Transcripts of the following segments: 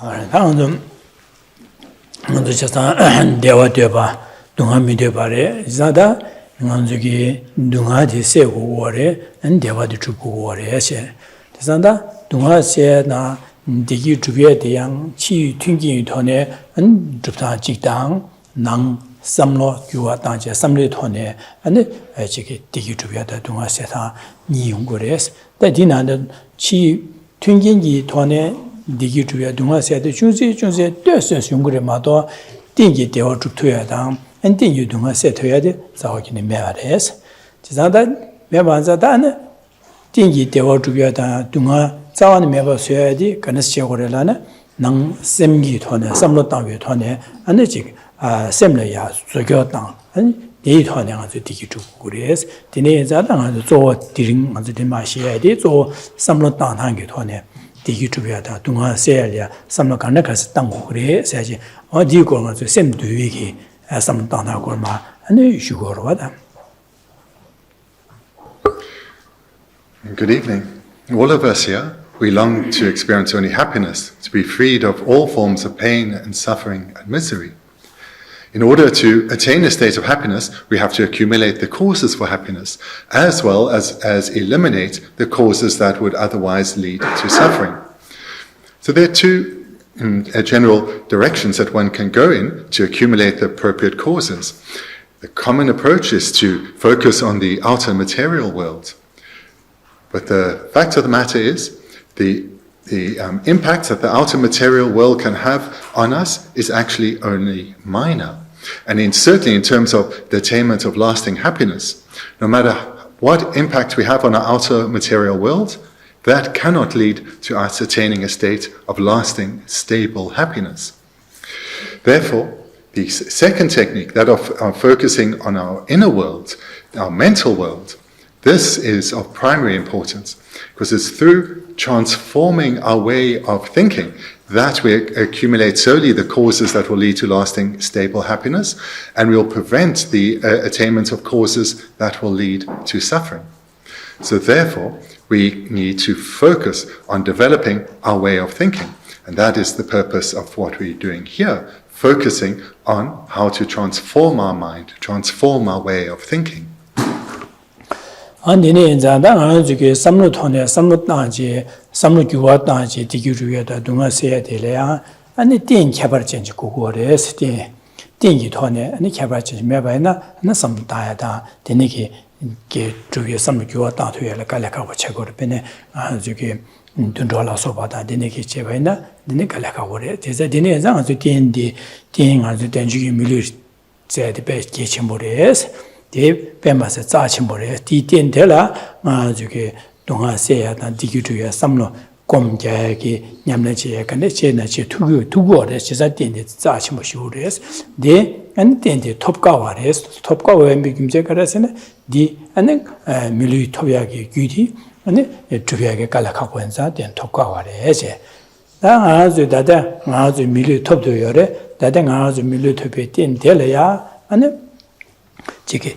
다음은 먼저 대화 되봐 동함이 되봐래 이사다 저기 동아지 세고 오래 대화도 주고 오래 해세 대산다 동아세나 디기 주변에 대한 치 튕기 돈에 접사 직당 낭 삼로 교와 당제 삼리 돈에 아니 저기 디기 주변에 동아세사 이용거래스 대디나는 치 튕기 돈에 디기 주변에 동아세도 중세 됐어 용거래마도 띵기 되어 죽토야당 엔딩 동아세 돼야돼 자기는 매아레스 지사다 매반자다는 띵기 되어 죽여다 동아 자원 매버셔야지 가능성고래라는 능 셈기 돈에 삼로 땅에 돈에 안지 셈려야 저교당 아니 이 돈에 아주 디기 주고 그래서 디네 자당 저 디링 아주 디마시야지 저 삼로 땅 한게 돈에 디기 주야다 동아 세야야 삼로 간에 가서 땅고 그래 세야지 어디 거는 셈도 위기 삼로 땅 하고 막 아니 쉬고로 와다. Good evening. All of us here, we long to experience only happiness, to be freed of all forms of pain and suffering and misery. In order to attain a state of happiness, we have to accumulate the causes for happiness, as well as eliminate the causes that would otherwise lead to suffering. So there are two general directions that one can go in to accumulate the appropriate causes. The common approach is to focus on the outer material world. But the fact of the matter is, the impact that the outer material world can have on us is actually only minor. And certainly in terms of the attainment of lasting happiness, no matter what impact we have on our outer material world, that cannot lead to us attaining a state of lasting, stable happiness. Therefore, the second technique, that of focusing on our inner world, our mental world, this is of primary importance, because it's through transforming our way of thinking that we accumulate solely the causes that will lead to lasting, stable happiness, and we will prevent the attainment of causes that will lead to suffering. So therefore, we need to focus on developing our way of thinking, and that is the purpose of what we're doing here, focusing on how to transform our mind, transform our way of thinking. 안디네 자당 저기 삼로 돈에 삼로 땅지 삼로 교와 땅지 디규주에다 동아세야 되려야 아니 띵 개발전지 고고래스 띵기 돈에 아니 개발전지 매바이나 나 삼다야다 되니기 게 주에 삼로 교와 땅 토야를 갈라가고 채고를 빼네 저기 돈돌아서 받아 되니기 제바이나 되니 갈라가고래 제자 되니 장 아주 띵디 띵 아주 된주기 밀리 제데 배 개침보래스 대 배마서 짜침보래 디텐텔라 저기 동아세야단 디규주야 삼로 곰자기 냠내지에 근데 제나지 두고래 제자 텐데 짜침보시오레스 대 안텐데 톱가와레스 톱가와 미김제 가라서는 디 안에 밀리 토야기 귀디 아니 주야게 갈라가고 한자 된 톱가와레제 나 아주 다다 아주 밀리 톱도요래 다다 아주 밀리 톱에 텐텔야 아니 지게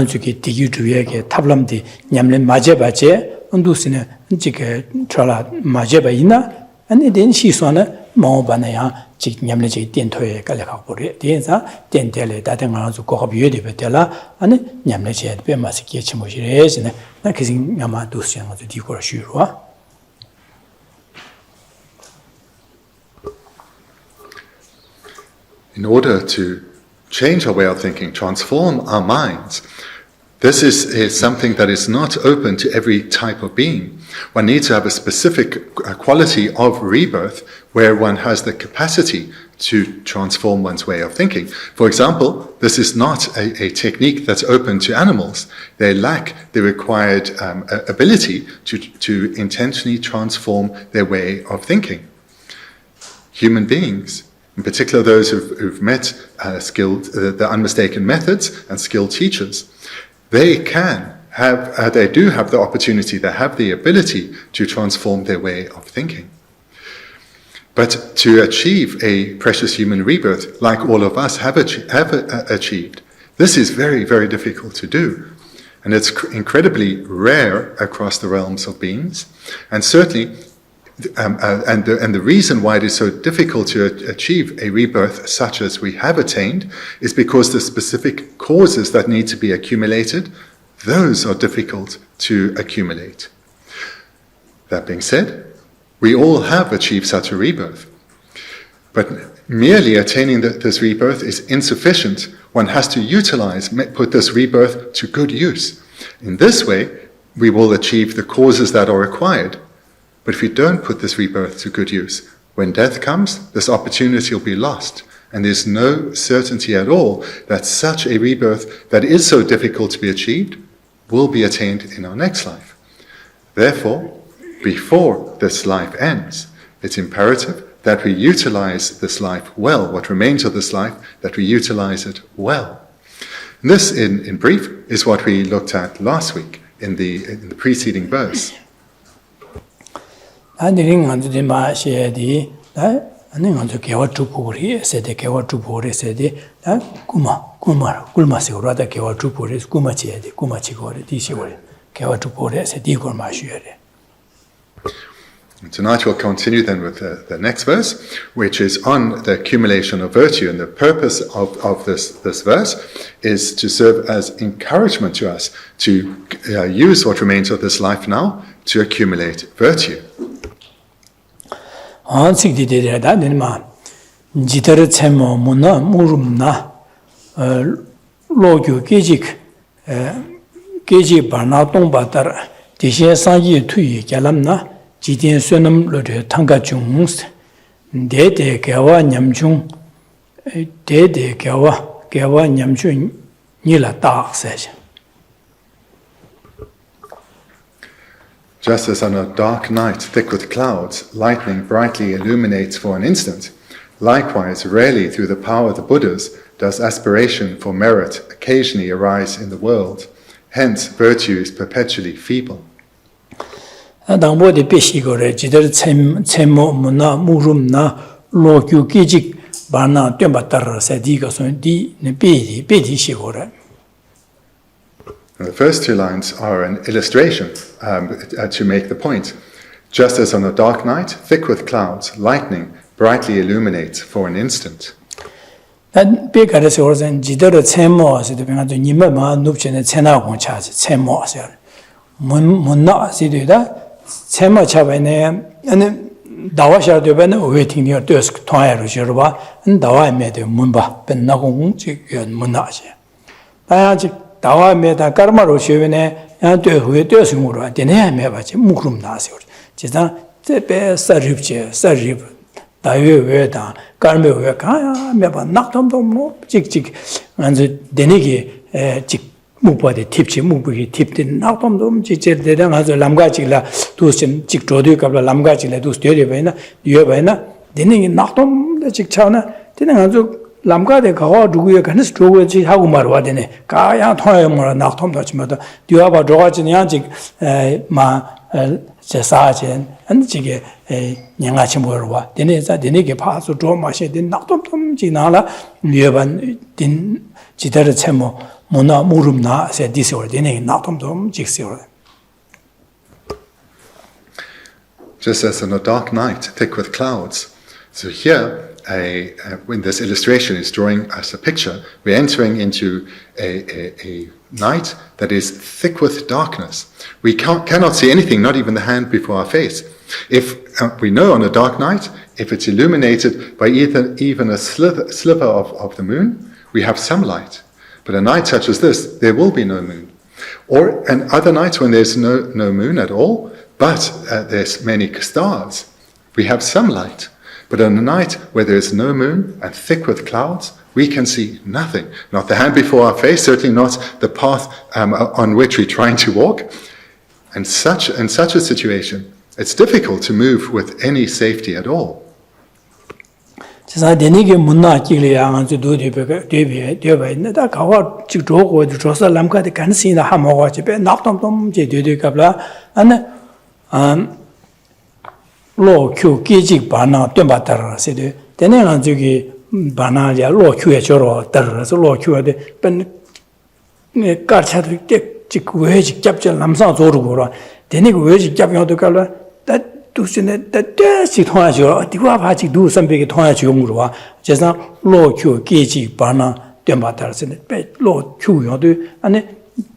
저기 디규주에게 탑람디 냠len 마제바제 운두스네 지게 트라 마제바이나 아니 된 시소나 마오바나야 지 냠레지 덴토에 갈라가 버려 된사 덴텔에 다된 아주 고급유에 베텔라 아니 냠레지 베마스 게치모시레스네 나 그신 야마 두스양 아주 디고라 쉬루와 In order to change our way of thinking, transform our minds. This is something that is not open to every type of being. One needs to have a specific quality of rebirth where one has the capacity to transform one's way of thinking. For example, this is not a technique that's open to animals. They lack the required ability to intentionally transform their way of thinking. Human beings, in particular those who've met skilled, the unmistaken methods and skilled teachers, they do have the opportunity, they have the ability to transform their way of thinking. But to achieve a precious human rebirth, like all of us have achieved, this is very, very difficult to do. And it's incredibly rare across the realms of beings. And certainly, And the reason why it is so difficult to achieve a rebirth such as we have attained is because the specific causes that need to be accumulated, those are difficult to accumulate. That being said, we all have achieved such a rebirth. But merely attaining this rebirth is insufficient. One has to put this rebirth to good use. In this way, we will achieve the causes that are required. But if we don't put this rebirth to good use, when death comes, this opportunity will be lost. And there's no certainty at all that such a rebirth that is so difficult to be achieved will be attained in our next life. Therefore, before this life ends, it's imperative that we utilize this life well, what remains of this life, that we utilize it well. And this, in brief, is what we looked at last week in the preceding verse. Tonight we'll continue then with the next verse, which is on the accumulation of virtue. And the purpose of this verse is to serve as encouragement to us to use what remains of this life now to accumulate virtue. Jidien sunam lo de tanga chung de gawa nyamchung de gawa nyamchung nila ta session. Just as on a dark night thick with clouds, lightning brightly illuminates for an instant, likewise rarely through the power of the Buddhas does aspiration for merit occasionally arise in the world. Hence virtue is perpetually feeble. 당보 데 베시고래 지들 쳔모 문나 무rum나 로규 기직 바나 뜀바따르세 디가선 디네 베디 시고래. The first two lines are an illustration to make the point. Just as on a dark night, thick with clouds, lightning brightly illuminates for an instant. 난 베가르세 오르선 지들 쳔모아세도 병아도 니마마 눕전에 쳔나고 차지 쳔모아세 문나 시도다 쳔모 차베네 아니 다와샤도 베네 웨이팅이어 데스크 통화로 저러봐 다와메데 문바 벤나공 지연 문나지 다야지 다와메다 까르마로 쉐베네 야도 후에 데스으로 되네 메바지 무그룹 나세요 지다 제베 서립제 다외외다 까르메외 가야 메바 낙dom도 뭐 찍찍 안저 되네게 직 무바데 팁치 무부기 팁든 낙dom도 지제대랑 아주 람가지라 도신 직조도 갑라 람가지라 도스되려베나 유에베나 되네게 낙dom도 직차나 되는 아주 람가데 가와 누구에 가는 스트로그지 하고 말와 되네 가야 통해 뭐라 낙dom도 지마다 뒤와봐 저가지냐 아직 마 제사진 안지게 냥아치 뭐로와 되네자 되네게 파서 좀 마셔야 된 낙dom도 지나라 유에반 딘 지대로 채모 모나 무rum나 세 디세월 되네 낙dom도 직세월. Just as on a dark night thick with clouds. So here when this illustration is drawing us a picture, we're entering into a night that is thick with darkness. We cannot see anything, not even the hand before our face. If we know on a dark night, if it's illuminated by even a sliver of the moon, we have some light. But a night such as this, there will be no moon. Or other nights when there's no moon at all, but there's many stars, we have some light. But on a night where there is no moon and thick with clouds, we can see nothing. Not the hand before our face, certainly not the path on which we're trying to walk. And in such a situation, it's difficult to move with any safety at all. 지사 되네게 문나 끼리야 아주 되베 가와 직조고 조사 람카데 간시나 하모가 집에 낙dom도 제되되 갑라 안 로큐 기직 바나 뜀바따라세데 되네가 저기 바나야 로큐에 저러 따라서 로큐에 ben 까차도 직 외직 잡절 남상 조르고라 되네가 외직 잡여도 갈라 두신에 때시 통하죠. 디와 바지 두 선배게 통하죠. 용으로와 제가 로큐 계지 바나 땜바다르스네 로 큐요도 아니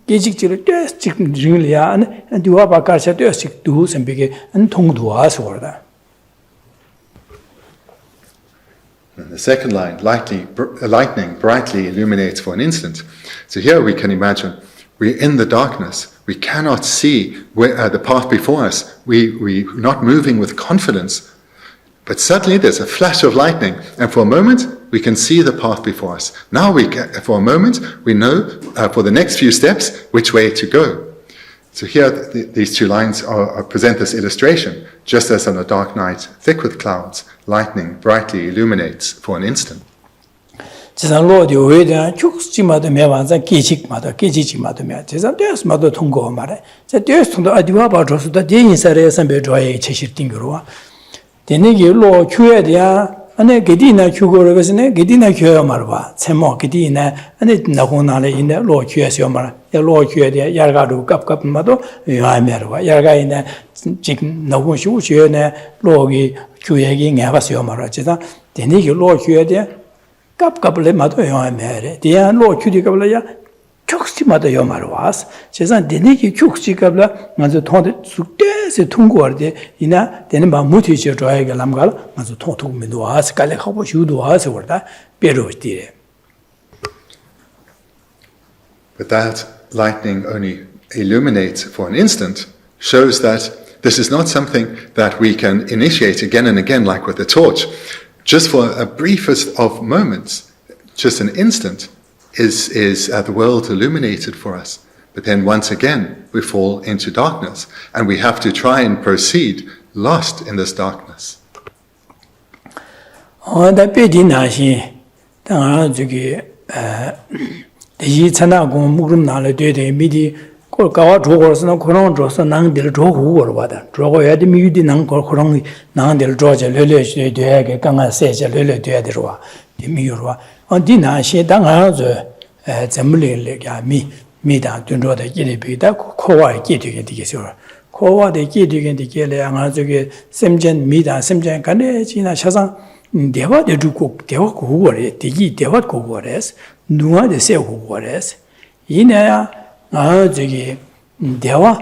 계직지를 때씩 링리아 아니 디와 바카샤 때씩 두 선배게 안 통도와서 그러다. The second line, lightning brightly illuminates for an instant. So here we can imagine we're in the darkness. We cannot see the path before us. We're not moving with confidence. But suddenly there's a flash of lightning, and for a moment we can see the path before us. Now for a moment we know for the next few steps which way to go. So here these two lines present this illustration. Just as on a dark night, thick with clouds, lightning brightly illuminates for an instant. 지산로디 외대 축지마도 매완자 계직마다 계지지마도 매 지산 되스마도 통고 말해 자 되스 통도 아디와 바조스다 대인사례 선배 조에 체실딩으로와 되네기 로 큐에디야 안에 게디나 큐고를 그스네 게디나 큐야 말봐 세모 게디나 안에 나고나래 인데 로 큐에서 말 로 큐에디야 야가도 갑갑마도 야메르와 야가이네 지금 나고 쉬우시네 로기 큐에기 내가서 말아 지산 되네기 로 큐에디야 갑갑을 마도 요하메레 디야 로 큐디갑라야 촉시마도 요마르와스 제산 데니기 촉시갑라 먼저 통데 숙대세 통고르데 이나 되는 마 무티셔 줘야게 남갈 먼저 통통면도 와스 깔레 하고 슈도 와서 그러다 베로디레. But that lightning only illuminates for an instant shows that this is not something that we can initiate again and again like with the torch. Just for a briefest of moments, just an instant, is the world illuminated for us. But then once again, we fall into darkness, and we have to try and proceed lost in this darkness. 그 가와 조고서는 그런 조서 낭들 조고를 받아. 조고야 돼 미유디 낭 그런 낭들 조제 려려시 되게 강한 세제 려려 돼야 되와. 미유와. 어디나 시당하죠. 점물이야 미다 준조다 기리비다 코와 기되게 되겠어. 코와데 기되게 되게 양아저게 샘전 미다 샘전 간에 지나 샤상 대화도 주고 대화 고거래. 되기 대화 고거래스. 누가데 세 고거래스. 이내야 저기 대화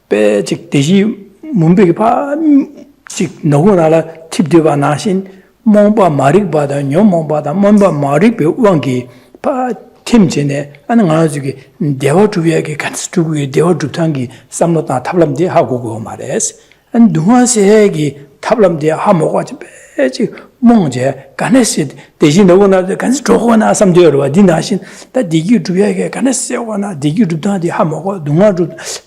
빼직 대시 문백이 파직 너구나라 팁되바 나신 몽바 마릭바다 녀몽바다 몽바 마릭베 왕기 파 팀전에 하는 아주기 대화 주비에게 같이 두고 대화 주탄기 삼로다 탑람디 하고 그 말에스 안 누아세기 탑람디 하모가지 빼직 몽제 간에시 대신 너구나 간스 조거나 삼되어와 디나신 다 디기 주비에게 간에세거나 디기 주다디 하모고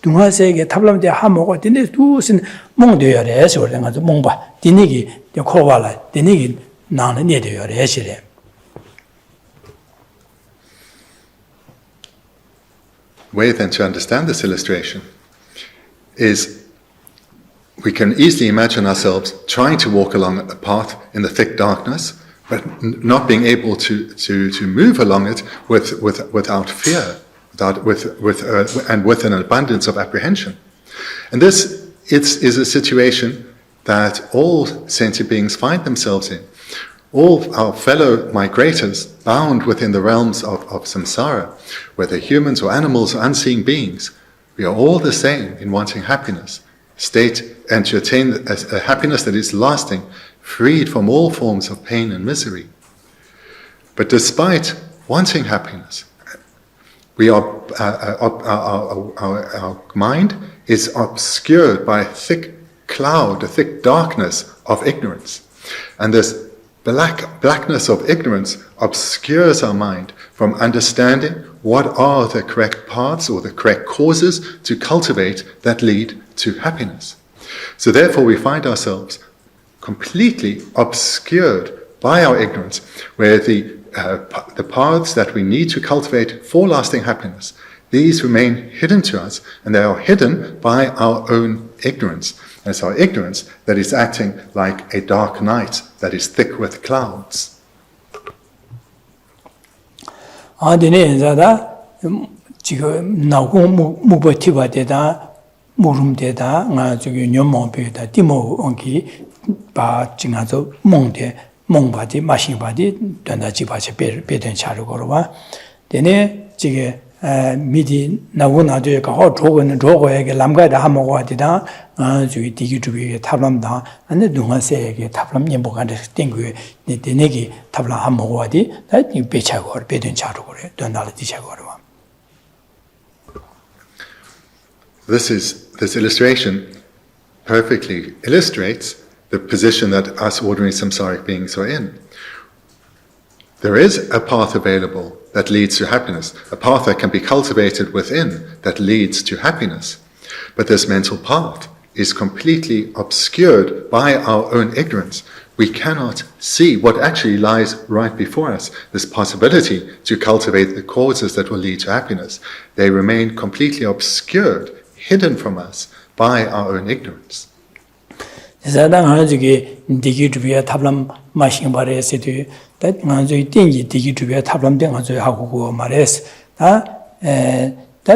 누아세게 탑람디 하모고 디네 두신 몽되어래서 그래가 몽바 디니기 코발라 디니기 나는 예되어래시래. Way then to understand this illustration is we can easily imagine ourselves trying to walk along a path in the thick darkness, but not being able to move along it without fear, and with an abundance of apprehension. And this is a situation that all sentient beings find themselves in. All our fellow migrators bound within the realms of samsara, whether humans or animals or unseen beings, we are all the same in wanting happiness, and to attain a happiness that is lasting, freed from all forms of pain and misery. But despite wanting happiness, our mind is obscured by a thick cloud, a thick darkness of ignorance. And this blackness of ignorance obscures our mind from understanding what are the correct paths or the correct causes to cultivate that lead to happiness. So therefore we find ourselves completely obscured by our ignorance, where the paths that we need to cultivate for lasting happiness, these remain hidden to us, and they are hidden by our own ignorance. And it's our ignorance that is acting like a dark night that is thick with clouds. 지금 나고 무버티바데다 무rum데다 nga 저기 녀몽베다 디모온기 바 징아조 몽데 몽바디 마싱바디 된다지바체 베된 차르고로와 되네 지게 미디 나고나도 가 조고는 조고에게 남가다 하모고디다 저기 디기주비에 탑람다 안에 동화세에게 탑람 예보간데 땡고에 내내기 탑람 하모고디 다 베차고 베된 차르고래 된다를 디차고로와. This illustration perfectly illustrates the position that us ordinary samsaric beings are in. There is a path available that leads to happiness, a path that can be cultivated within that leads to happiness. But this mental path is completely obscured by our own ignorance. We cannot see what actually lies right before us, this possibility to cultivate the causes that will lead to happiness. They remain completely obscured, hidden from us by our own ignorance. 자당 하나지게 디기 주비에 탑람 마신 바레스도 다 간저이 띵기 디기 주비에 탑람 된 간저이 하고 말레스 다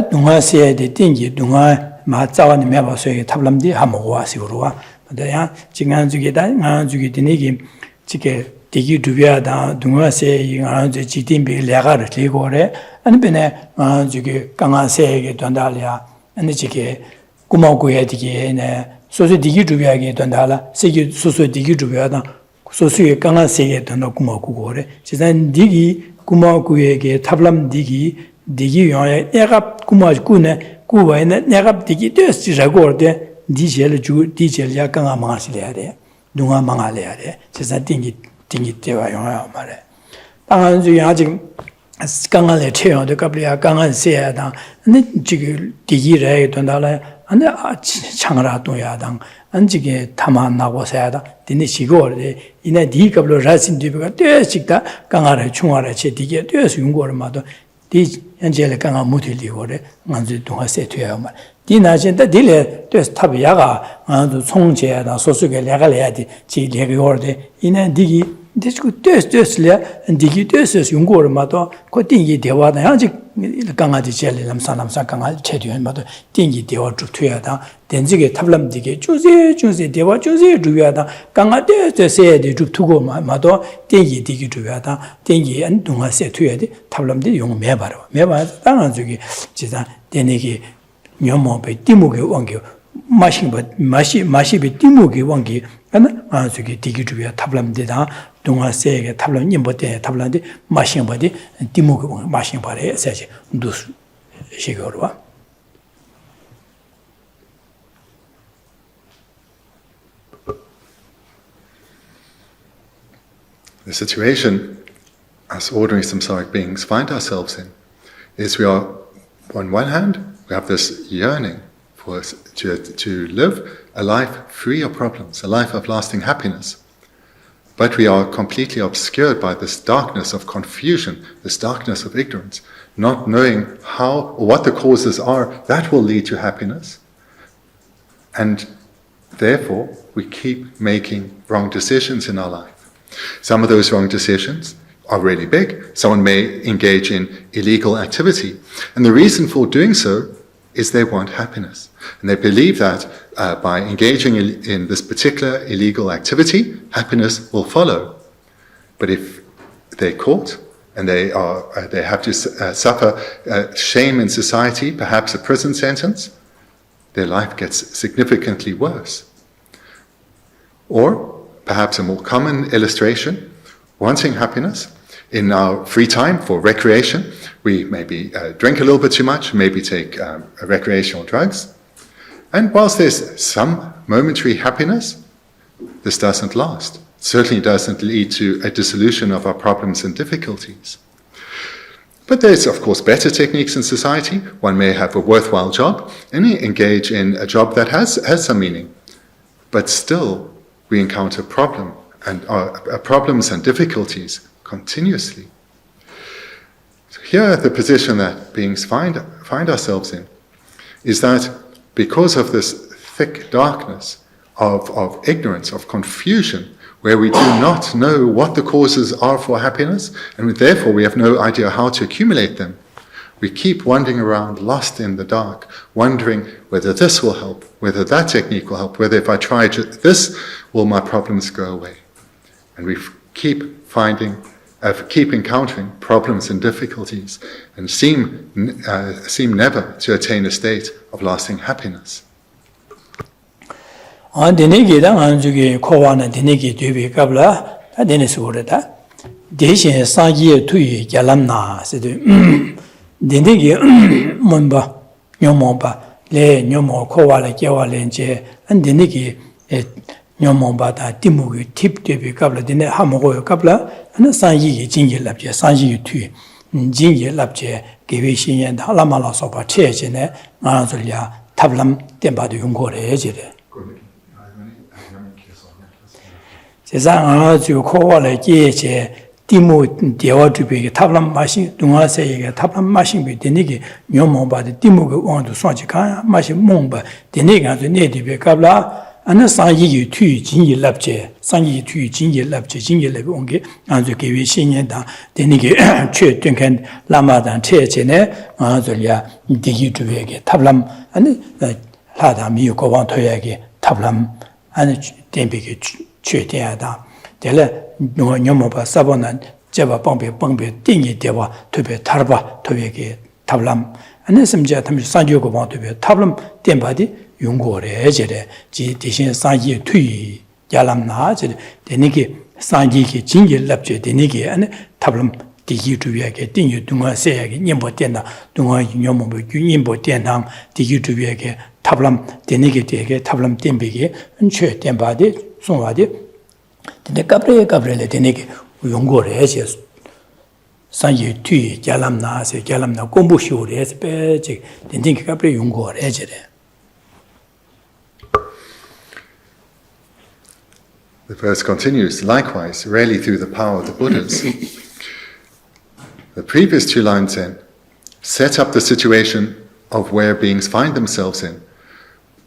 동아시에 띵기 동아 마자와니 메바소에 탑람디 하모고 와시고로와 다야 지간주게 다 간주게 되니기 지게 디기 주비에다 동아시에 이 간저 지딘비 레가를 리고래 아니베네 간주게 강아세에게 돈달이야 아니 지게 구마고에 디게네 소소 디기 주비하게 된다라 세계 소소 디기 주비하다 소소에 강한 세계 된다 구마구고래 지난 디기 구마구에게 탑람 디기 요에 내가 구마구네 구와에네 내가 디기 됐지라고데 디젤 주 디젤 약간 망하시려야 돼 누가 망하려야 돼 지난 띵기 때와 용어 말해 당한 중에 아직 강한에 채용도 갑리야 강한 세야다 근데 지금 디기래 된다라 안데 창라 동야당 안지게 타만 나고 사야다 디네 시고르데 이내 디갑로 라신 디비가 되식다 강아래 중화래 제디게 되서 용고를 마도 디 현재를 강아 무딜리고래 만주 동화세 돼야 말 디나진다 딜레 되서 탑이야가 안도 총제야다 소수게 레가래야지 지 레고르데 이내 디기 디스고 되스려 디기 되서 용고를 마도 그 띵이 대화다 아직 강아지 제일 남산남산 강아지 체류한마도 띵기 대화 쭉 투야다 된지게 탑람디게 주세 대화 주세 주야다 강아지 제세에 쭉 투고 마도 띵기 디기 주야다 띵기 안 동화세 투야디 탑람디 용 매바로 당한 저기 지다 되네기 녀모베 띠무게 원교 마시베 띠무게 원기 하나 저기 디기 주야 탑람디다 동화세에 탑람 님보때 탑람디 마싱바디 띠무게 마싱바레 세지 두스 시거로와 The situation as ordinary samsaric beings find ourselves in is we are, on one hand, we have this yearning for us to live a life free of problems, a life of lasting happiness. But we are completely obscured by this darkness of confusion, this darkness of ignorance, not knowing how or what the causes are that will lead to happiness. And therefore, we keep making wrong decisions in our life. Some of those wrong decisions are really big. Someone may engage in illegal activity. And the reason for doing so is they want happiness. And they believe that by engaging in this particular illegal activity, happiness will follow. But if they're caught and they have to suffer shame in society, perhaps a prison sentence, their life gets significantly worse. Or perhaps a more common illustration, wanting happiness in our free time for recreation, we maybe drink a little bit too much, maybe take recreational drugs. And whilst there's some momentary happiness, this doesn't last. It certainly doesn't lead to a dissolution of our problems and difficulties. But there's, of course, better techniques in society. One may have a worthwhile job and engage in a job that has some meaning. But still, we encounter problems and difficulties continuously. So here, the position that beings find ourselves in is that because of this thick darkness of ignorance, of confusion, where we do not know what the causes are for happiness, and therefore we have no idea how to accumulate them, we keep wandering around lost in the dark, wondering whether this will help, whether that technique will help, whether if I try this, will my problems go away? And we keep encountering problems and difficulties and seem never to attain a state of lasting happiness. Denegi da anjugi kowana denegi debi kabla denis ureda deshin sangi tui jalamna sedu denegi monba nyomomba le nyomo kowala kewalenje and denegi nyomomba da timugi tip debi kabla dene hamogo kabla and sangi jingi labje sangi tui jingi labje gewe shinyan da lamala soba chejene anzulia tablam tembadu yungore ejere 세상아 주 코와를 계제 디모 대화 주비게 탑람 마신 동아세에게 탑람 마신 비 되니게 녀모바데 디모게 원도 소지가 마신 몽바 되니게 아주 내디베 갑라 아나 상이기 투 진이 랍제 상이기 투 진이 랍제 진이 랍 온게 아주 개위 신년다 되니게 최된간 라마단 체제네 아주야 디기 주비게 탑람 아니 하다 미고 원토야게 탑람 아니 덴비게 최대하다. 될래 녀모바 사보난 제바 뻥배 띵이 되와 토베 타르바 토베게 탑람 안에 심지어 탐시 산지고 봐 토베 탑람 덴바디 용고래 제래 지 대신 산지 투이 야람나 제 되니게 산지기 진길 납제 되니게 안에 탑람 디기 주비에게 띵이 동화세에게 님보 된다. 동화 녀모부 균임보 된당 디기 주비에게 탑람 되니게 되게 탑람 덴비게 최 덴바디 송와디 근데 까브레레 되네게 용고를 해서 산지 뒤 잘람나세 잘람나 공부시오를 해서 빼지 된딩 까브레 용고를 해저래 The verse continues, likewise, rarely through the power of the Buddhas. The previous two lines then set up the situation of where beings find themselves in,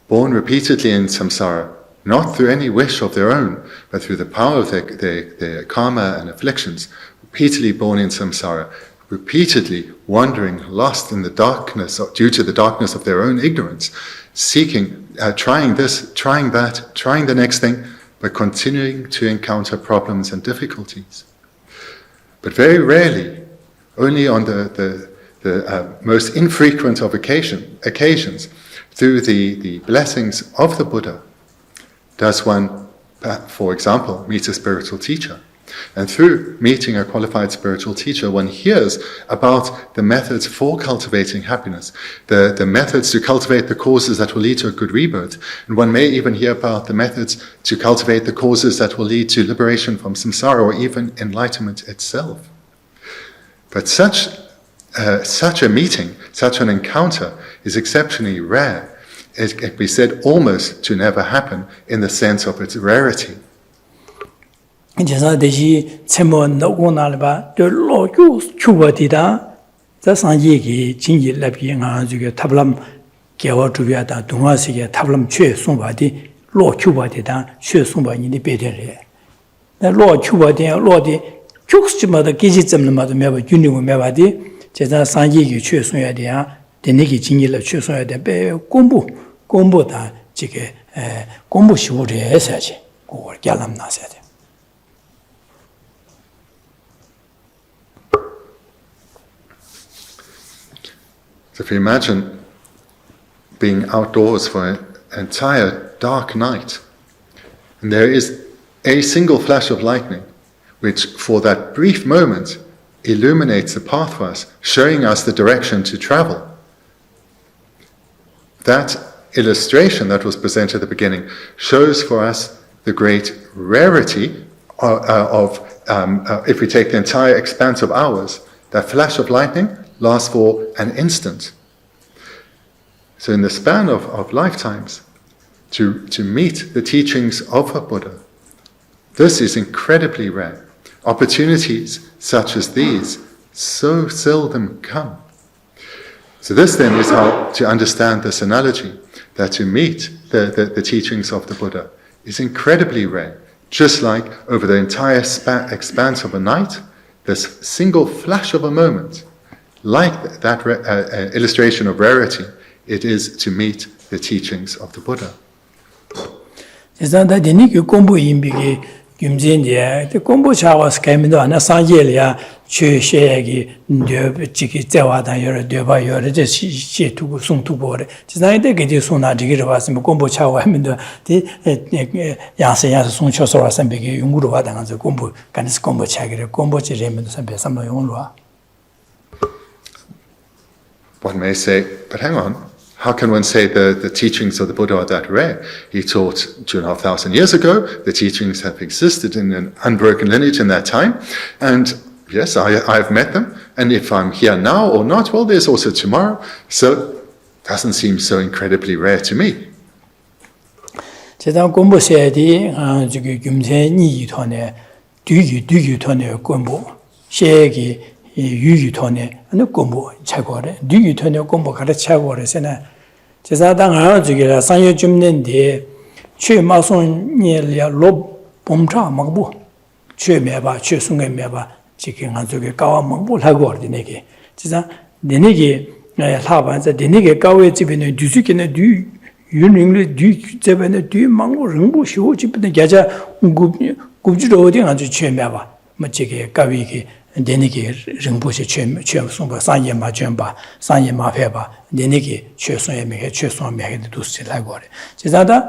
born repeatedly in samsara, not through any wish of their own, but through the power of their karma and afflictions, repeatedly born in samsara, repeatedly wandering, lost in the darkness due to the darkness of their own ignorance, seeking, trying this, trying that, trying the next thing, but continuing to encounter problems and difficulties. But very rarely, only on the most infrequent of occasions, through the blessings of the Buddha, does one, for example, meet a spiritual teacher. And through meeting a qualified spiritual teacher, one hears about the methods for cultivating happiness, the methods to cultivate the causes that will lead to a good rebirth. And one may even hear about the methods to cultivate the causes that will lead to liberation from samsara or even enlightenment itself. But such a meeting, such an encounter is exceptionally rare. It can be said almost to never happen in the sense of its rarity. 제가 대시 체모 노고나르바 돌로교 추버디다 자상이기 진일랍이 가지고 탑람 개와 주비하다 동화세계 탑람 최 송바디 로 추버디다 최 송바니니 베데레 로 추버디 로디 죽스마다 기지점마다 매바 준리고 매바디 제가 상이기 최 송야디야 되네기 진일랍 최 송야데 배 공부다 지게 공부 시우리 해야지 그걸 깨람 나서야 돼. So if you imagine being outdoors for an entire dark night, and there is a single flash of lightning, which for that brief moment illuminates the path for us, showing us the direction to travel. That illustration that was presented at the beginning shows for us the great rarity of if we take the entire expanse of hours, that flash of lightning lasts for an instant. So in the span of lifetimes, to meet the teachings of a Buddha, this is incredibly rare. Opportunities such as these so seldom come. So this then is how to understand this analogy, that to meet the teachings of the Buddha is incredibly rare. Just like over the entire expanse of a night, this single flash of a moment like that illustration of rarity, it is to meet the teachings of the Buddha. Isn't the combo in big Gimzindia, the combo showers came in on a Sanjelia, Chu Shaggy, Chiki Tewata, your Deva, your she to soon to board. It's not the get you sooner to get was in combo shower. I mean, the Yansa soon shows us and big Yunguru and the combo can combo chagger, combo chim, some of your own. One may say, but hang on. How can one say the teachings of the Buddha are that rare? He taught 2,500 years ago. The teachings have existed in an unbroken lineage in that time. And yes, I've met them. And if I'm here now or not, well, there's also tomorrow. So it doesn't seem so incredibly rare to me. 제사당아 저기라 상여 줍는데 최 마송니야 로 bomcha magbu 최 매바 최 숭에 매바 지금 한 저기 까와 magbu 하고 ordin에게 진짜 내내게 하반자 내내게 까외 집에는 뒤수기는 뒤 윤링을 뒤 집에는 뒤 망고 릉부 시호 집에는 야자 굽지로 어디 가서 최 매바 뭐 저기 까위게 내내게 릉부시 최 송바 상예마 전바 상예마 회바 내내게 최송에 매게 최송 매게 두스라고 그래. 제자다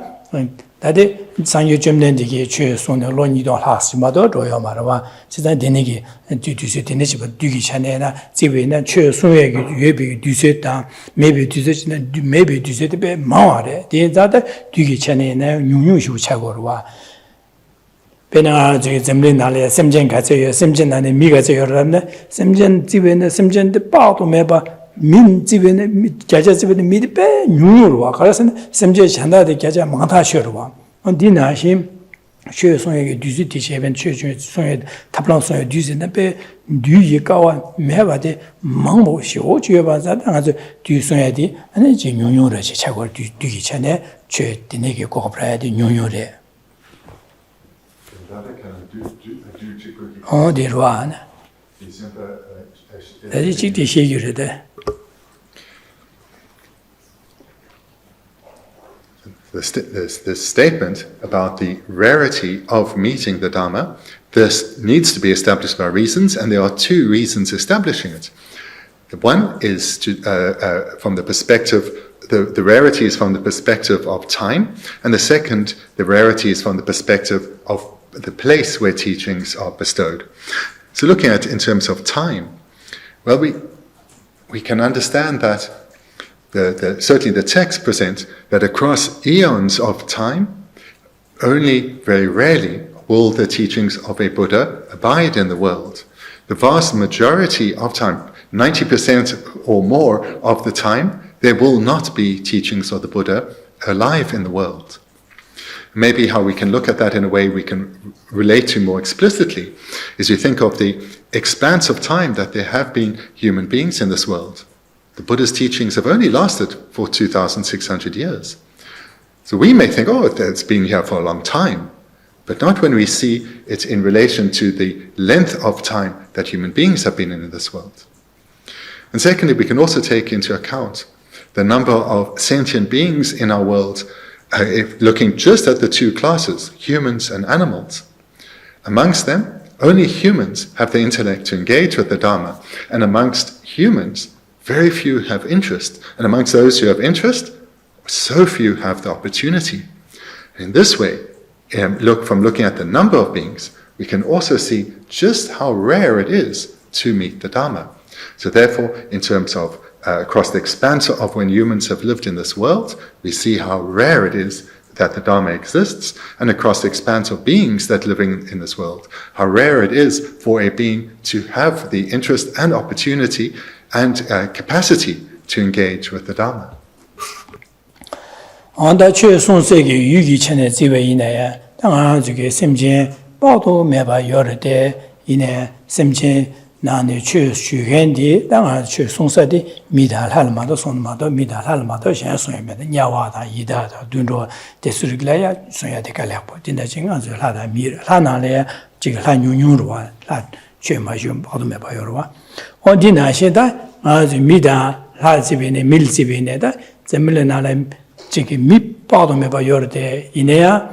다들 상여 점된디게 최송의 논의도 하시마도 로요 말아. 제자 내내게 뒤뒤세 되는지 뒤기 전에나 집에나 최송의 예비 뒤세다 매비 뒤세는 매비 뒤세대 마와래. 대자다 뒤기 전에나 융융시고 차고로와 베나 저기 zemlin 나래 semjen 가져요. semjen 안에 미가 저요라네. semjen 집에는 semjen데 빠도 매봐 민 집에는 자자 집에는 미리 빼 뉴유로 와. 그래서 semjen 잔다데 자자 많다 쉬어 와. 디나심 최송에게 뒤지 뒤세변 최송에 탑랑송에 뒤지는 빼 뒤이가와 매바데 망모시오 주여바자 당아서 뒤송에디 아니 지 뉴유로 차고 뒤기 전에 최 디네게 고급라야 돼 뉴유래. The statement about the rarity of meeting the Dharma, this needs to be established by reasons, and there are two reasons establishing it. The one is from the perspective, the rarity is from the perspective of time, and the second, the rarity is from the perspective of the place where teachings are bestowed. So looking at it in terms of time, well, we can understand that certainly the texts present that across eons of time, only very rarely will the teachings of a Buddha abide in the world. The vast majority of time, 90% or more of the time, there will not be teachings of the Buddha alive in the world. Maybe how we can look at that in a way we can relate to more explicitly is we think of the expanse of time that there have been human beings in this world. The Buddha's teachings have only lasted for 2,600 years. So we may think, oh, it's been here for a long time, but not when we see it in relation to the length of time that human beings have been in this world. And secondly, we can also take into account the number of sentient beings in our world. If looking just at the two classes, humans and animals, amongst them, only humans have the intellect to engage with the Dharma, and amongst humans, very few have interest, and amongst those who have interest, so few have the opportunity. In this way, looking at the number of beings, we can also see just how rare it is to meet the Dharma. So therefore, in terms of across the expanse of when humans have lived in this world, we see how rare it is that the Dharma exists, and across the expanse of beings that living in this world, how rare it is for a being to have the interest and opportunity and capacity to engage with the Dharma. 나네 최 주현디 당아 최 송사디 미달할마도 손마도 미달할마도 샤송에면 냐와다 이다다 둔로 데스르글라야 소야데 갈야보 딘다징아 저라다 미 하나래 지금 한유유로와 라 최마좀 받으면 봐요로와 어디나시다 아주 미다 라지비네 밀지비네다 zemmel나라 지기 밑바도메 봐 요르데 이내야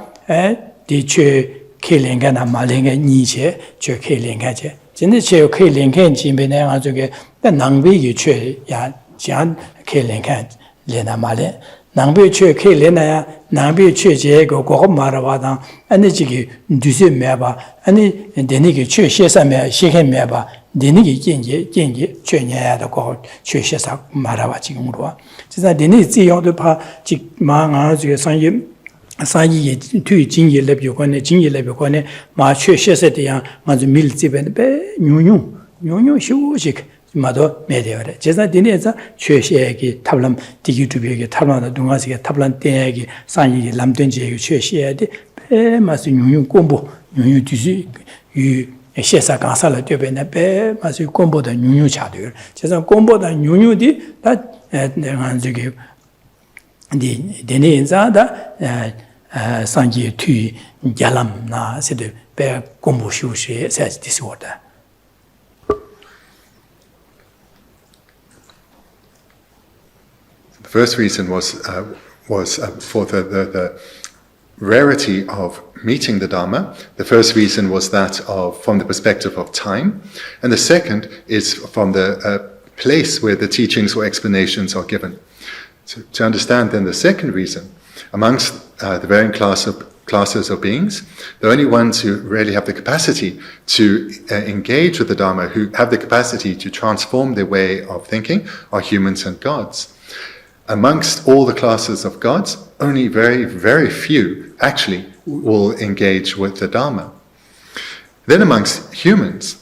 디체 켈랭가나 말랭가 니제 저 켈랭가제 진짜 저 켈랭가 진베네 아주게 낭비기 최야 jan 켈랭가 레나 말레 낭비 최 켈레나야 낭비 최제고 고고 말아봐다 아니 지기 뒤세 매봐 아니 데니기 최 시사매 시해매봐 데니기 겐게 최냐야도 고 최시사 말아봐 지금으로 진짜 데니 지용도 지 망아 지게 상이 투이 진일레 비고네 마 최시세대야 맞아 밀집에 배 뉴뉴 쇼식 마도 메디어래 제가 디네자 최시에기 탑람 디기투비에게 탑람다 동아시게 탑람 때에게 상이 람된지에게 최시에디 배 마스 뉴뉴 콤보 뉴뉴 디시 유 시사 간살을 되베네 배 마스 콤보다 뉴뉴 차들 제가 콤보다 뉴뉴디 다 내가 저기 디 데네자다 상기 투 야람나 세데 배 콤보 쇼시 세지 디스워다 The first reason was for the rarity of meeting the Dharma. The first reason was that from the perspective of time, and the second is from the place where the teachings or explanations are given. To understand then the second reason, amongst the varying classes of beings, the only ones who really have the capacity to engage with the Dharma, who have the capacity to transform their way of thinking, are humans and gods. Amongst all the classes of gods, only very, very few actually will engage with the Dharma. Then amongst humans,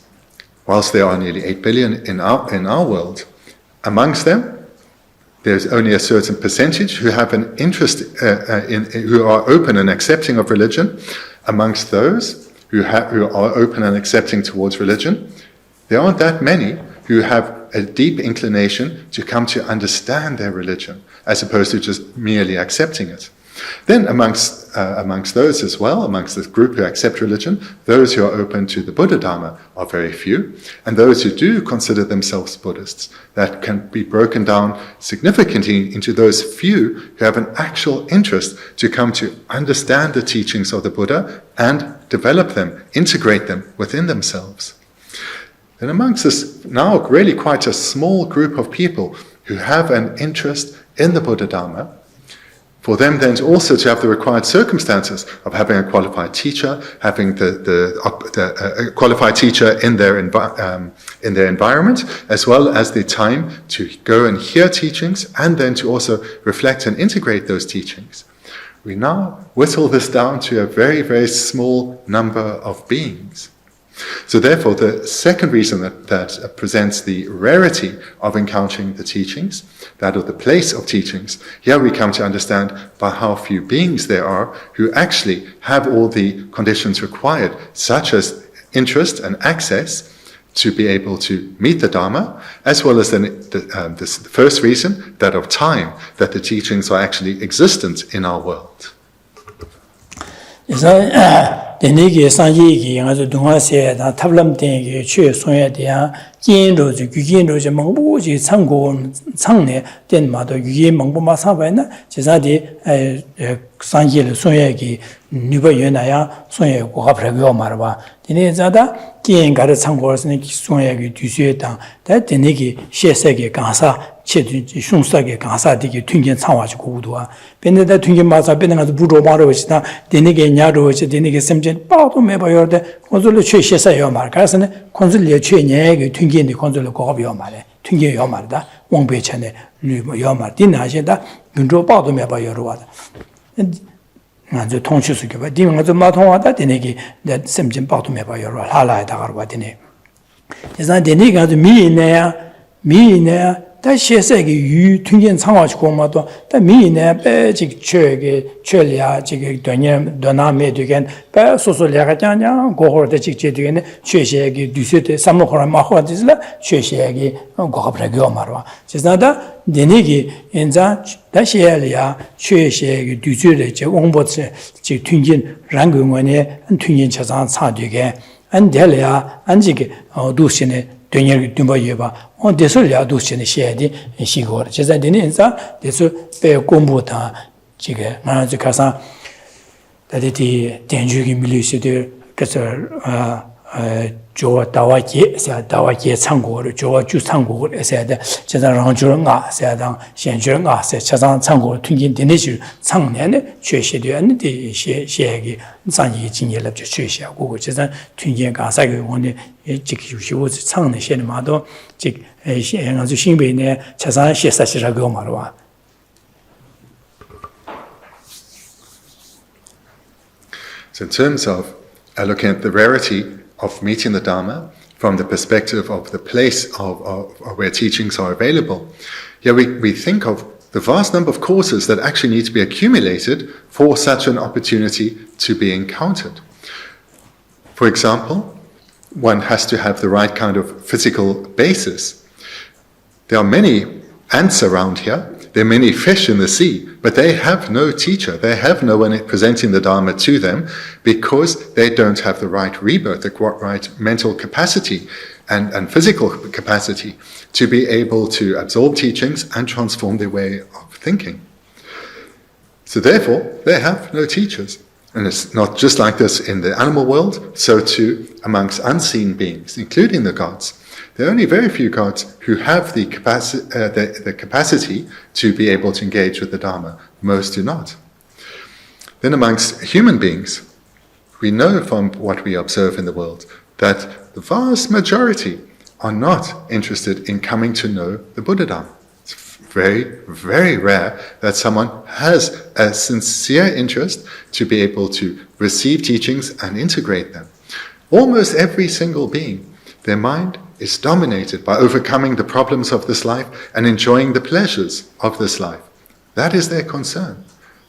whilst there are nearly 8 billion in our world, amongst them, there's only a certain percentage who have an interest who are open and accepting of religion. Amongst those who are open and accepting towards religion, there aren't that many who have a deep inclination to come to understand their religion, as opposed to just merely accepting it. Then amongst those as well, amongst this group who accept religion, those who are open to the Buddha Dharma are very few, and those who do consider themselves Buddhists, that can be broken down significantly into those few who have an actual interest to come to understand the teachings of the Buddha and develop them, integrate them within themselves. And amongst us now really quite a small group of people who have an interest in the Buddha Dharma, for them then also to have the required circumstances of having a qualified teacher, having a qualified teacher in their environment, as well as the time to go and hear teachings and then to also reflect and integrate those teachings. We now whittle this down to a very, very small number of beings. So therefore, the second reason that presents the rarity of encountering the teachings, that of the place of teachings, here we come to understand by how few beings there are who actually have all the conditions required, such as interest and access, to be able to meet the Dharma, as well as then the first reason, that of time, that the teachings are actually existent in our world. 데니게 상이기 아주 동화세다 탑람땡게 최 소야대야 진로지 규진로지 멍부지 참고 창내 된마도 유예 멍부마 사바이나 제사디 상이를 소야기 니버연나야 소야 고가 프레고 말바 데니자다 기행가를 참고하시는 소야기 뒤수에다 데니게 셰세게 강사 체든 흉사게 강사디게 튕긴 상화지 고도와 beneda tungi masa benenga budo maro wachita denige nyaro wachita denige semjen pato meba yorde konzulu chwe shesa yo mar karasane konzulu chwe nyege tungi ndi konzulu kogob yo mare tungi yo mar da wongbe chane lu yo mar din na sheda gunjo pato meba yoro wada ngazo tongchu su geba din ngazo ma tong wada denige semjen pato meba yoro hala da garwa dene 제가 denige ngazo 미네야 다 시세기 유 튕긴 상황이 고마도 다 미네 배직 최게 최리아 지게 되냐 도나메 되겐 배 소소리아가 냐냐 고호르데 직제 되겐 최시에기 뒤세데 삼로코라 마호디슬라 최시에기 고가브라기오 마르와 제자다 데니기 엔자 다시엘리아 최시에기 뒤주르 제 옹보체 지 튕긴 랑근원에 튕긴 차상 차되게 안델리아 안지게 두신에 Dunyer Dumba Yuba, on Desolia Duchin Shedi, and she got Chesadinza, Deso Pe Gombuta, Chiga, Manazukasa, that it Tenjuki Milicia, Kasser. Joa Dawaki, said Dawaki Tango, Joa Ju Tango, said Chazan Ranjuranga, said Shanjuranga, said Chazan Tango, Twinkin Denishu, Tang and Cheshe and the Shagi, Sanyi Jingle of Chesha, Google Chazan, Twinkin Gasaki, one she was Tang, the Shenmado, Chick, and the Shimbe, Chazan, she such a Gomarwa. So, in terms of looking at the rarity of meeting the Dharma from the perspective of the place of where teachings are available, we think of the vast number of courses that actually need to be accumulated for such an opportunity to be encountered. For example, one has to have the right kind of physical basis. There are many ants around here, there are many fish in the sea, but they have no teacher, they have no one presenting the Dharma to them because they don't have the right rebirth, the right mental capacity and physical capacity to be able to absorb teachings and transform their way of thinking. So therefore, they have no teachers. And it's not just like this in the animal world, so too amongst unseen beings, including the gods. There are only very few gods who have the capacity to be able to engage with the Dharma. Most do not. Then amongst human beings, we know from what we observe in the world that the vast majority are not interested in coming to know the Buddha Dharma. It's very, very rare that someone has a sincere interest to be able to receive teachings and integrate them. Almost every single being, their mind is dominated by overcoming the problems of this life and enjoying the pleasures of this life. That is their concern.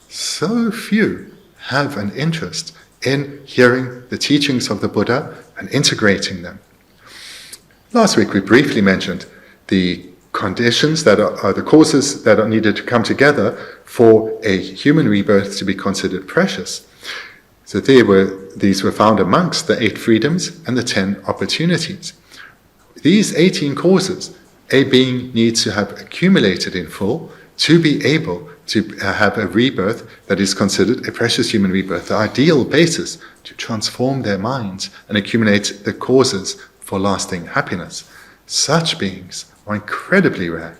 So few have an interest in hearing the teachings of the Buddha and integrating them. Last week we briefly mentioned the conditions that are the causes that are needed to come together for a human rebirth to be considered precious. So these were found amongst the 8 freedoms and the 10 opportunities. These 18 causes, a being needs to have accumulated in full to be able to have a rebirth that is considered a precious human rebirth, the ideal basis to transform their minds and accumulate the causes for lasting happiness. Such beings are incredibly rare.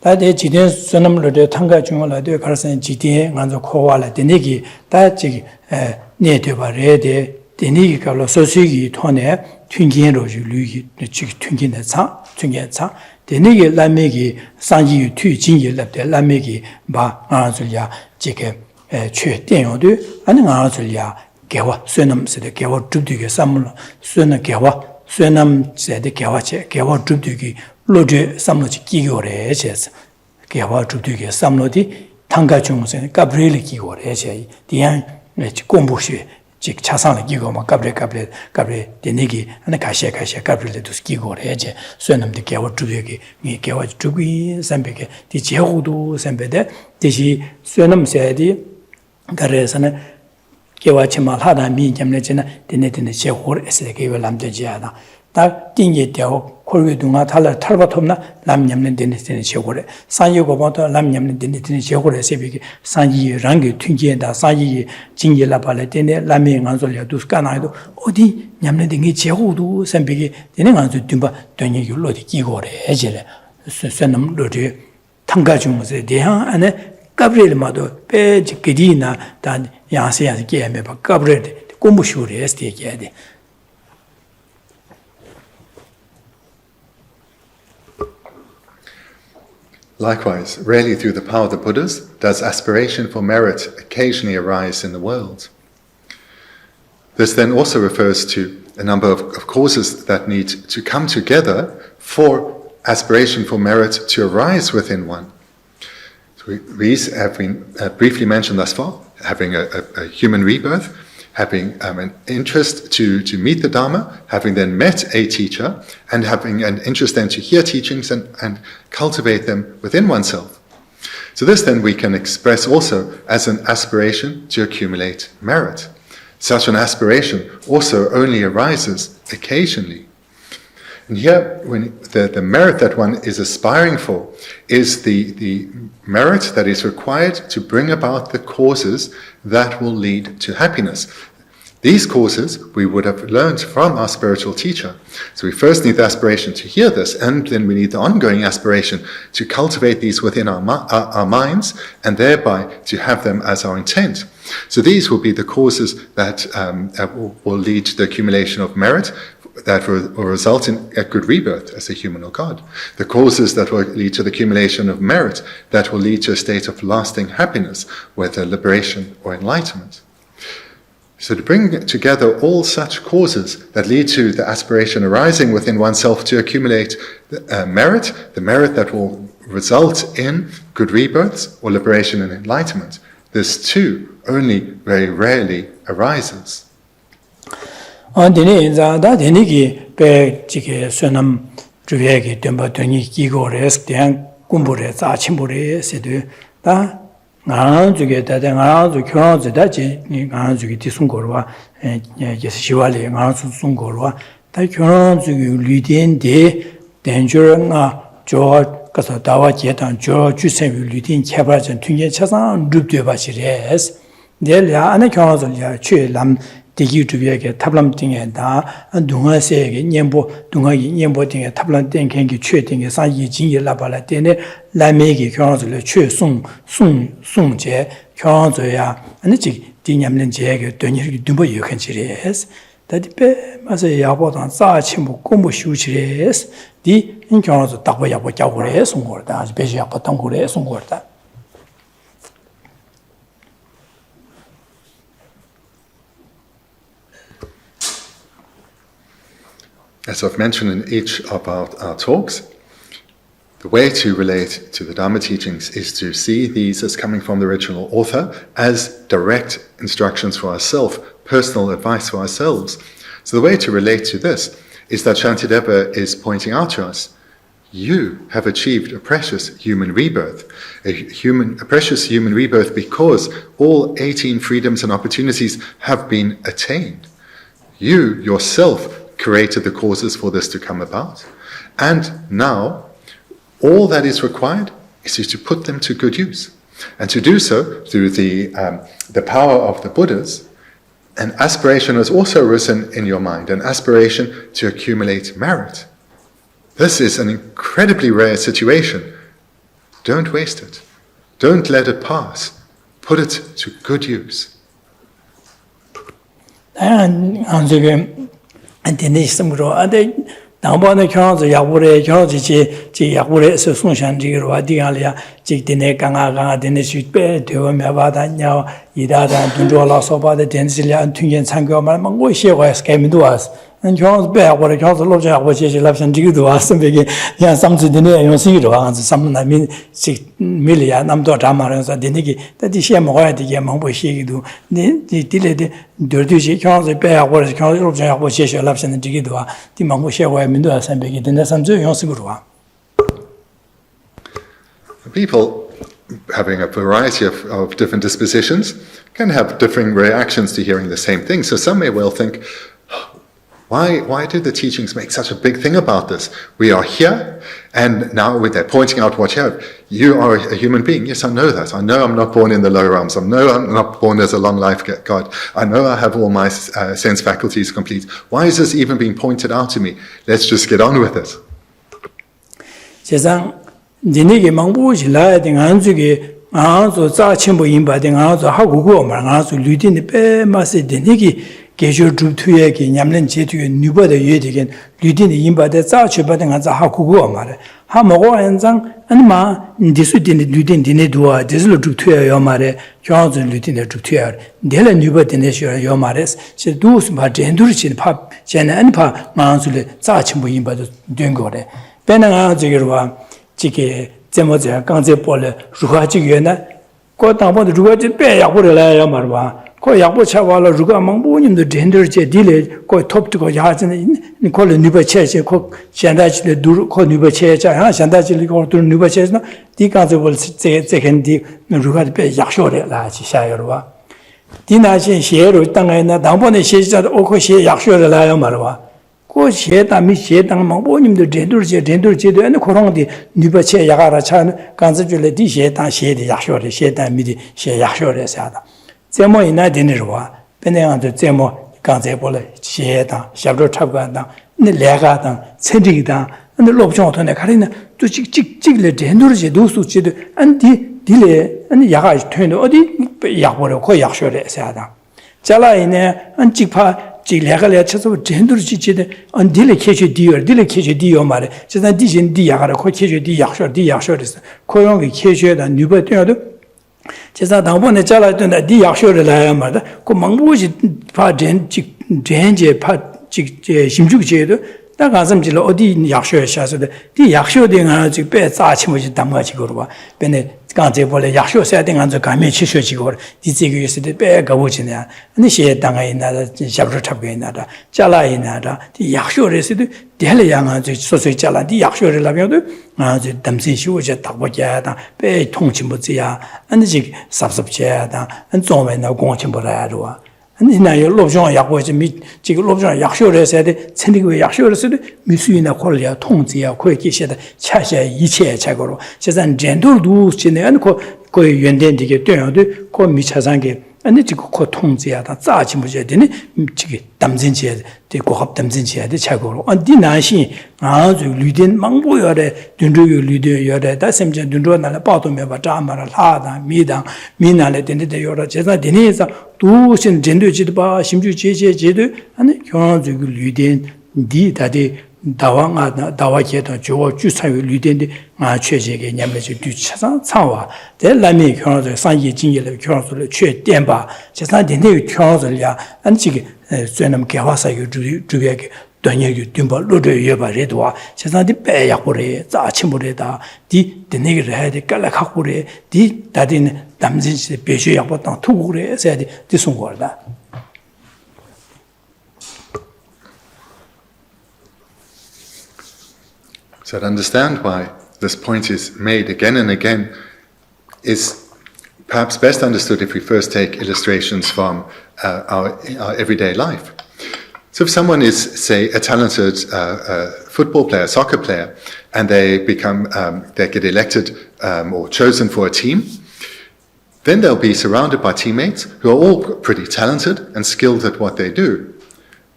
다데 지된 선남로데 탕가 중을라데 가르선 지된 간저 코와라 데네기 다지 네되바레데 데네기 갈로 소식이 토네 튕긴로 줄루기 지 튕긴의 차 데네기 라메기 상지 튀진이 랍데 라메기 바 아줄야 지게 최대요도 아니 아줄야 개와 선남스데 개와 줍디게 삼물로 선나 개와 선남세데 개와체 개와 줍디기 로제 삼로지 기고래 제스 개와 주두게 삼로디 탕가 중세 가브리엘이 기고래 제 디안 공부시 즉 차상의 기고만 가브레 데네기 하나 가시에 가브리엘도 기고래 제 선남디 개와 주두게 미 개와 주기 삼베게 디 제호도 삼베데 디시 선남세디 가레서는 개와 치말 하다 미 점내지나 데네데네 제호를 에세 개와 남되지야다 다 띵게 되고 콜위둥아 탈바톱나 남냠는 데네데네 제고래 산유고보다 남냠는 데네데네 제고래 세비게 산이 랑게 튕기다 산이 징게라발레 데네 라미 안솔야 두스카나이도 어디 냠는 데게 제고도 선비게 데네 안솔 듬바 되니 율로디 기고래 해제래 선남 로디 탕가중세 대한 안에 가브리엘마도 빼지기디나 단 야세야스 게메 바 가브리엘 공부시오레 에스티게데 Likewise, rarely through the power of the Buddhas does aspiration for merit occasionally arise in the world. This then also refers to a number of causes that need to come together for aspiration for merit to arise within one. So these have been briefly mentioned thus far: having a human rebirth, having an interest to meet the Dharma, having then met a teacher, and having an interest then to hear teachings and cultivate them within oneself. So this then we can express also as an aspiration to accumulate merit. Such an aspiration also only arises occasionally. And here, when the merit that one is aspiring for is the merit that is required to bring about the causes that will lead to happiness. These causes we would have learned from our spiritual teacher. So we first need the aspiration to hear this, and then we need the ongoing aspiration to cultivate these within our minds, and thereby to have them as our intent. So these will be the causes that will lead to the accumulation of merit, that will result in a good rebirth as a human or God. The causes that will lead to the accumulation of merit, that will lead to a state of lasting happiness, whether liberation or enlightenment. So to bring together all such causes that lead to the aspiration arising within oneself to accumulate merit, the merit that will result in good rebirths or liberation and enlightenment, this too only very rarely arises. ngāng zhūgē tātā ngāng zhū kyōng zhī tā jī ngāng zhūgē tī sūng kōrwa yé sī shīwā lī ngāng zhū sūng kōrwa tā kyōng zhūgē lū tīn tī tēn chū ngā chō kāsā tāwā jē tāng chō chū sēng wī lū tīn kē pā chān tūng kē chā sāng rūp tuyé bā shī rēs dē lī ā nā kyōng zhū lī ā chū lām tī kī rūp yé kē tab lām tīng kē tā dūngā sē kē dūngā kī nyēmbō tīng kē tab lām tīng kē kī chū tīng kē sāng yī jīng kē lā pā lā tēne lā mē kī kyōng zhū lī chū sūng 제 경조야 아니지 디냠는 제게 되니 dumbo 요컨지레스 다디페 마서 야보단 싸치무 공부 쉬우지레스 디 인경도 딱보 야보 자고레 송거다 아주 배지 야보 당고레 송거다. As I've mentioned in each of our talks, the way to relate to the Dharma teachings is to see these as coming from the original author as direct instructions for ourselves, personal advice for ourselves. So the way to relate to this is that Shantideva is pointing out to us, you have achieved a precious human rebirth, a precious human rebirth because all 18 freedoms and opportunities have been attained. You yourself created the causes for this to come about, and now all that is required is to put them to good use, and to do so through the power of the Buddhas. An aspiration has also arisen in your mind, an aspiration to accumulate merit. This is an incredibly rare situation. Don't waste it. Don't let it pass. Put it to good use. 당번에 경험서 약불에 경험지 지 약불에서 송산지로 디가리아 직디네 강아가 되는 수배 되면 받았냐 이다다 dun조라 소바데 덴실이안 퉁겐 참고만 먹고 시고에 스케미도 왔어. 난 경험서 배워서 경험서 로자고 제시 랍산지기도 왔어. 이게 그냥 삼지디네 용식이로 와서 삼나민 직 밀리아 남도 담아서 되니기 다디 시에 먹어야 되게 먹고 시기도 네 딜레데 더디시 경험서 배워서 경험서 로자고 제시 랍산지기도 와 디망고 시고에 People having a variety of different dispositions can have differing reactions to hearing the same thing. So some may well think, why did the teachings make such a big thing about this? We are here, and now they're pointing out what you have. You are a human being. Yes, I know that. I know I'm not born in the lower realms. I know I'm not born as a long life God. I know I have all my sense faculties complete. Why is this even being pointed out to me? Let's just get on with it. 세상 니네게 망보실라 등한주게 아주 자침보 인바등 아주 하고고 말 아주 류딘이 빼마세 니네게 Geshe Thubten Rabten 냠len 제투에 누버의 예디겐 류딘이 인바데 자치바등 아자 하고고 말에 하모고 현장 아니마 디수딘이 류딘 디네도아 디슬로 Thubten 말에 교즈 류딘의 Thubten 델레 누버디네셔 요 말에스 제두스 바젠두르친 파 제네 안파 마한술에 자침보 인바도 된 거래 배나가 저기로와 지게 제모제 강제 볼에 루하지게나 고당보도 루하지 빼야 버려라 말봐 거 약보 차와로 누가 망보님도 젠더제 딜에 거 톱트고 야진 콜 니버체제 거 샨다지데 두코 니버체자 샨다지리 거 두르 니버체나 디가즈볼 제겐디 누가 배 약쇼래 라지 샤여와 디나신 시에로 땅에나 당번에 시에자 오코 시에 약쇼래 라요 말와 고 시에다미 시에당 망보님도 젠더제도 아니 코롱디 니버체 야가라 차는 간즈줄레 디 시에당 시에디 약쇼래 시에다미디 시에 약쇼래 사다 제모 이나 되는로와 benenganto zemo gangzai bole xie dang, xiabzhou chabgan dang, lega dang, cendri dang, lobchong to ne karina to jik le dendur je do su je de an di le an yaga tön odi yakbore ko yakshore sa dang. Jala ine an jikpa jik lega le chaso dendur je de an di le keche diyor mare. Jadan di jin di yaga ko keche di yakshore ko yong ge keche da nyuba tön 제가 당번에 잘라던 디 약쇼를 해야 말다. 그 망부지 파젠 젠제 파직 심죽제도 나 가슴질 어디 약쇼에 샤서도 디 약쇼된 거 지금 배 짜치면서 담가지 거로 배네 간제 볼에 약쇼 써야 된 간저 감에 치셔지 거 디지게 있을 배 가보지냐. 근데 시에 당에 있나다 잡으러 잡게 있나다. 잘라 있나다. 디 약쇼에서도 대래 양아 저 소소히 잘라 디 약쇼를 하면도 아저 담신 쉬우자 딱 보자다. 배 통치 뭐지야. 아니 지 삽삽제다. 안 좀에나 공치 보라야로. 니나 로브종 약보지 미 지금 로브종 약쇼를 해야 돼. 천리고 약쇼를 쓰도 미수이나 콜리아 통지야 거기 계시다. 차샤 이切 차고로. 제산 젠도도 지내 않고 거의 연된되게 되어도 그 미차상게 아니 지금 그 통지야다. 짜지 무제 되니 지금 담진지야 돼. 고합 담진지야 돼. 차고로. 어디 나시 아주 류된 망보여래. 둔주유 류되여래. 다sem제 둔주나 빠도면 봐. 자마라 하다 미당 미나래 된데 여러 제사 되니서 두신 젠도지도 봐. 심주 제제제도 아니 경주유 류된 디 다디 다왕아 다와케도 저 주사유 류된데 아 최제게 냠매지 뒤차상 상와 대라미 경주 상이 진예의 경주를 최대바 제사 되네 경주야 안지게 쇠남 개화사유 주비하게 돈여기 dimbal로도 여바래도와 세상이 빼약보래 짜침보래다 디 되네게 해야 돼 깔락하고래 디 다디는 남진시 배셔 약보다 투고래 해야 돼 디송거다 So to understand why this point is made again and again is perhaps best understood if we first take illustrations from our everyday life. So if someone is, say, a talented football player, soccer player, and they get elected or chosen for a team, then they'll be surrounded by teammates who are all pretty talented and skilled at what they do.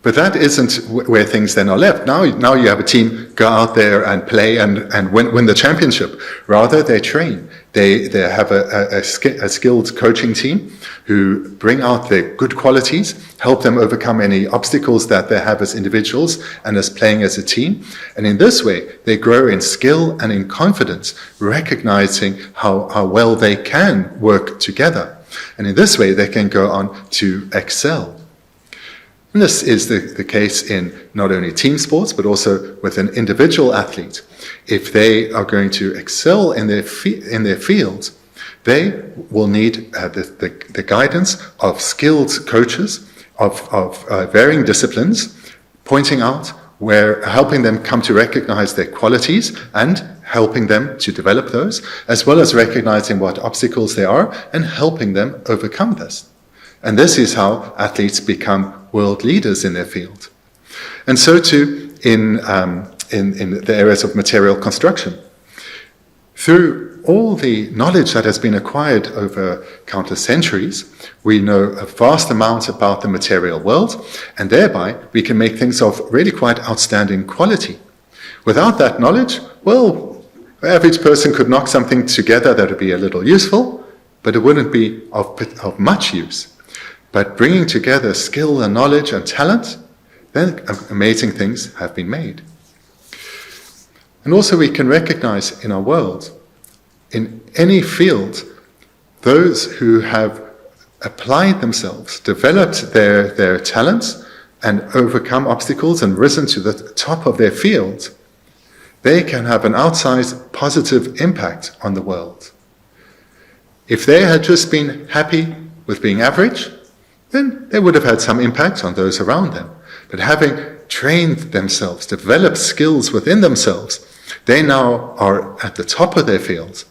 But that isn't where things then are left. Now you have a team go out there and play and win the championship. Rather, they train. They have a skilled coaching team who bring out their good qualities, help them overcome any obstacles that they have as individuals and as playing as a team. And in this way, they grow in skill and in confidence, recognizing how well they can work together. And in this way, they can go on to excel. And this is the case in not only team sports, but also with an individual athlete. If they are going to excel in their fields, they will need the guidance of skilled coaches of varying disciplines, pointing out helping them come to recognize their qualities and helping them to develop those, as well as recognizing what obstacles there are and helping them overcome this. And this is how athletes become world leaders in their field. And so too in the areas of material construction. Through all the knowledge that has been acquired over countless centuries, we know a vast amount about the material world, and thereby we can make things of really quite outstanding quality. Without that knowledge, well, the average person could knock something together that would be a little useful, but it wouldn't be of much use. But bringing together skill and knowledge and talent, then amazing things have been made. And also we can recognize in our world, in any field, those who have applied themselves, developed their talents, and overcome obstacles and risen to the top of their field, they can have an outsized positive impact on the world. If they had just been happy with being average, then they would have had some impact on those around them. But having trained themselves, developed skills within themselves, they now are at the top of their fields,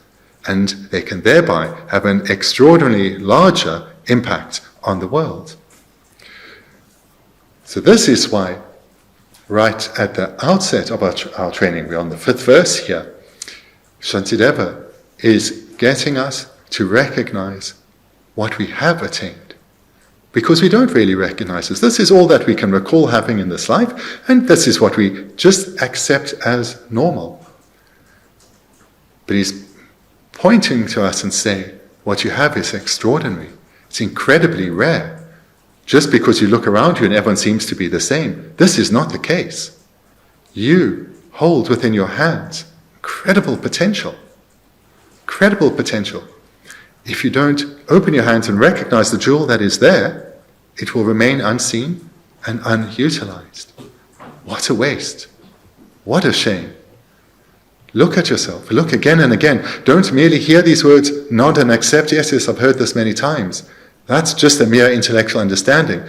and they can thereby have an extraordinarily larger impact on the world. So this is why, right at the outset of our training, we're on the 5th verse here, Shantideva is getting us to recognize what we have attained. Because we don't really recognize this. This is all that we can recall having in this life, and this is what we just accept as normal. But he's pointing to us and saying, what you have is extraordinary. It's incredibly rare. Just because you look around you and everyone seems to be the same, this is not the case. You hold within your hands incredible potential. Incredible potential. If you don't open your hands and recognize the jewel that is there, it will remain unseen and unutilized. What a waste. What a shame. Look at yourself. Look again and again. Don't merely hear these words, nod and accept. Yes, I've heard this many times. That's just a mere intellectual understanding.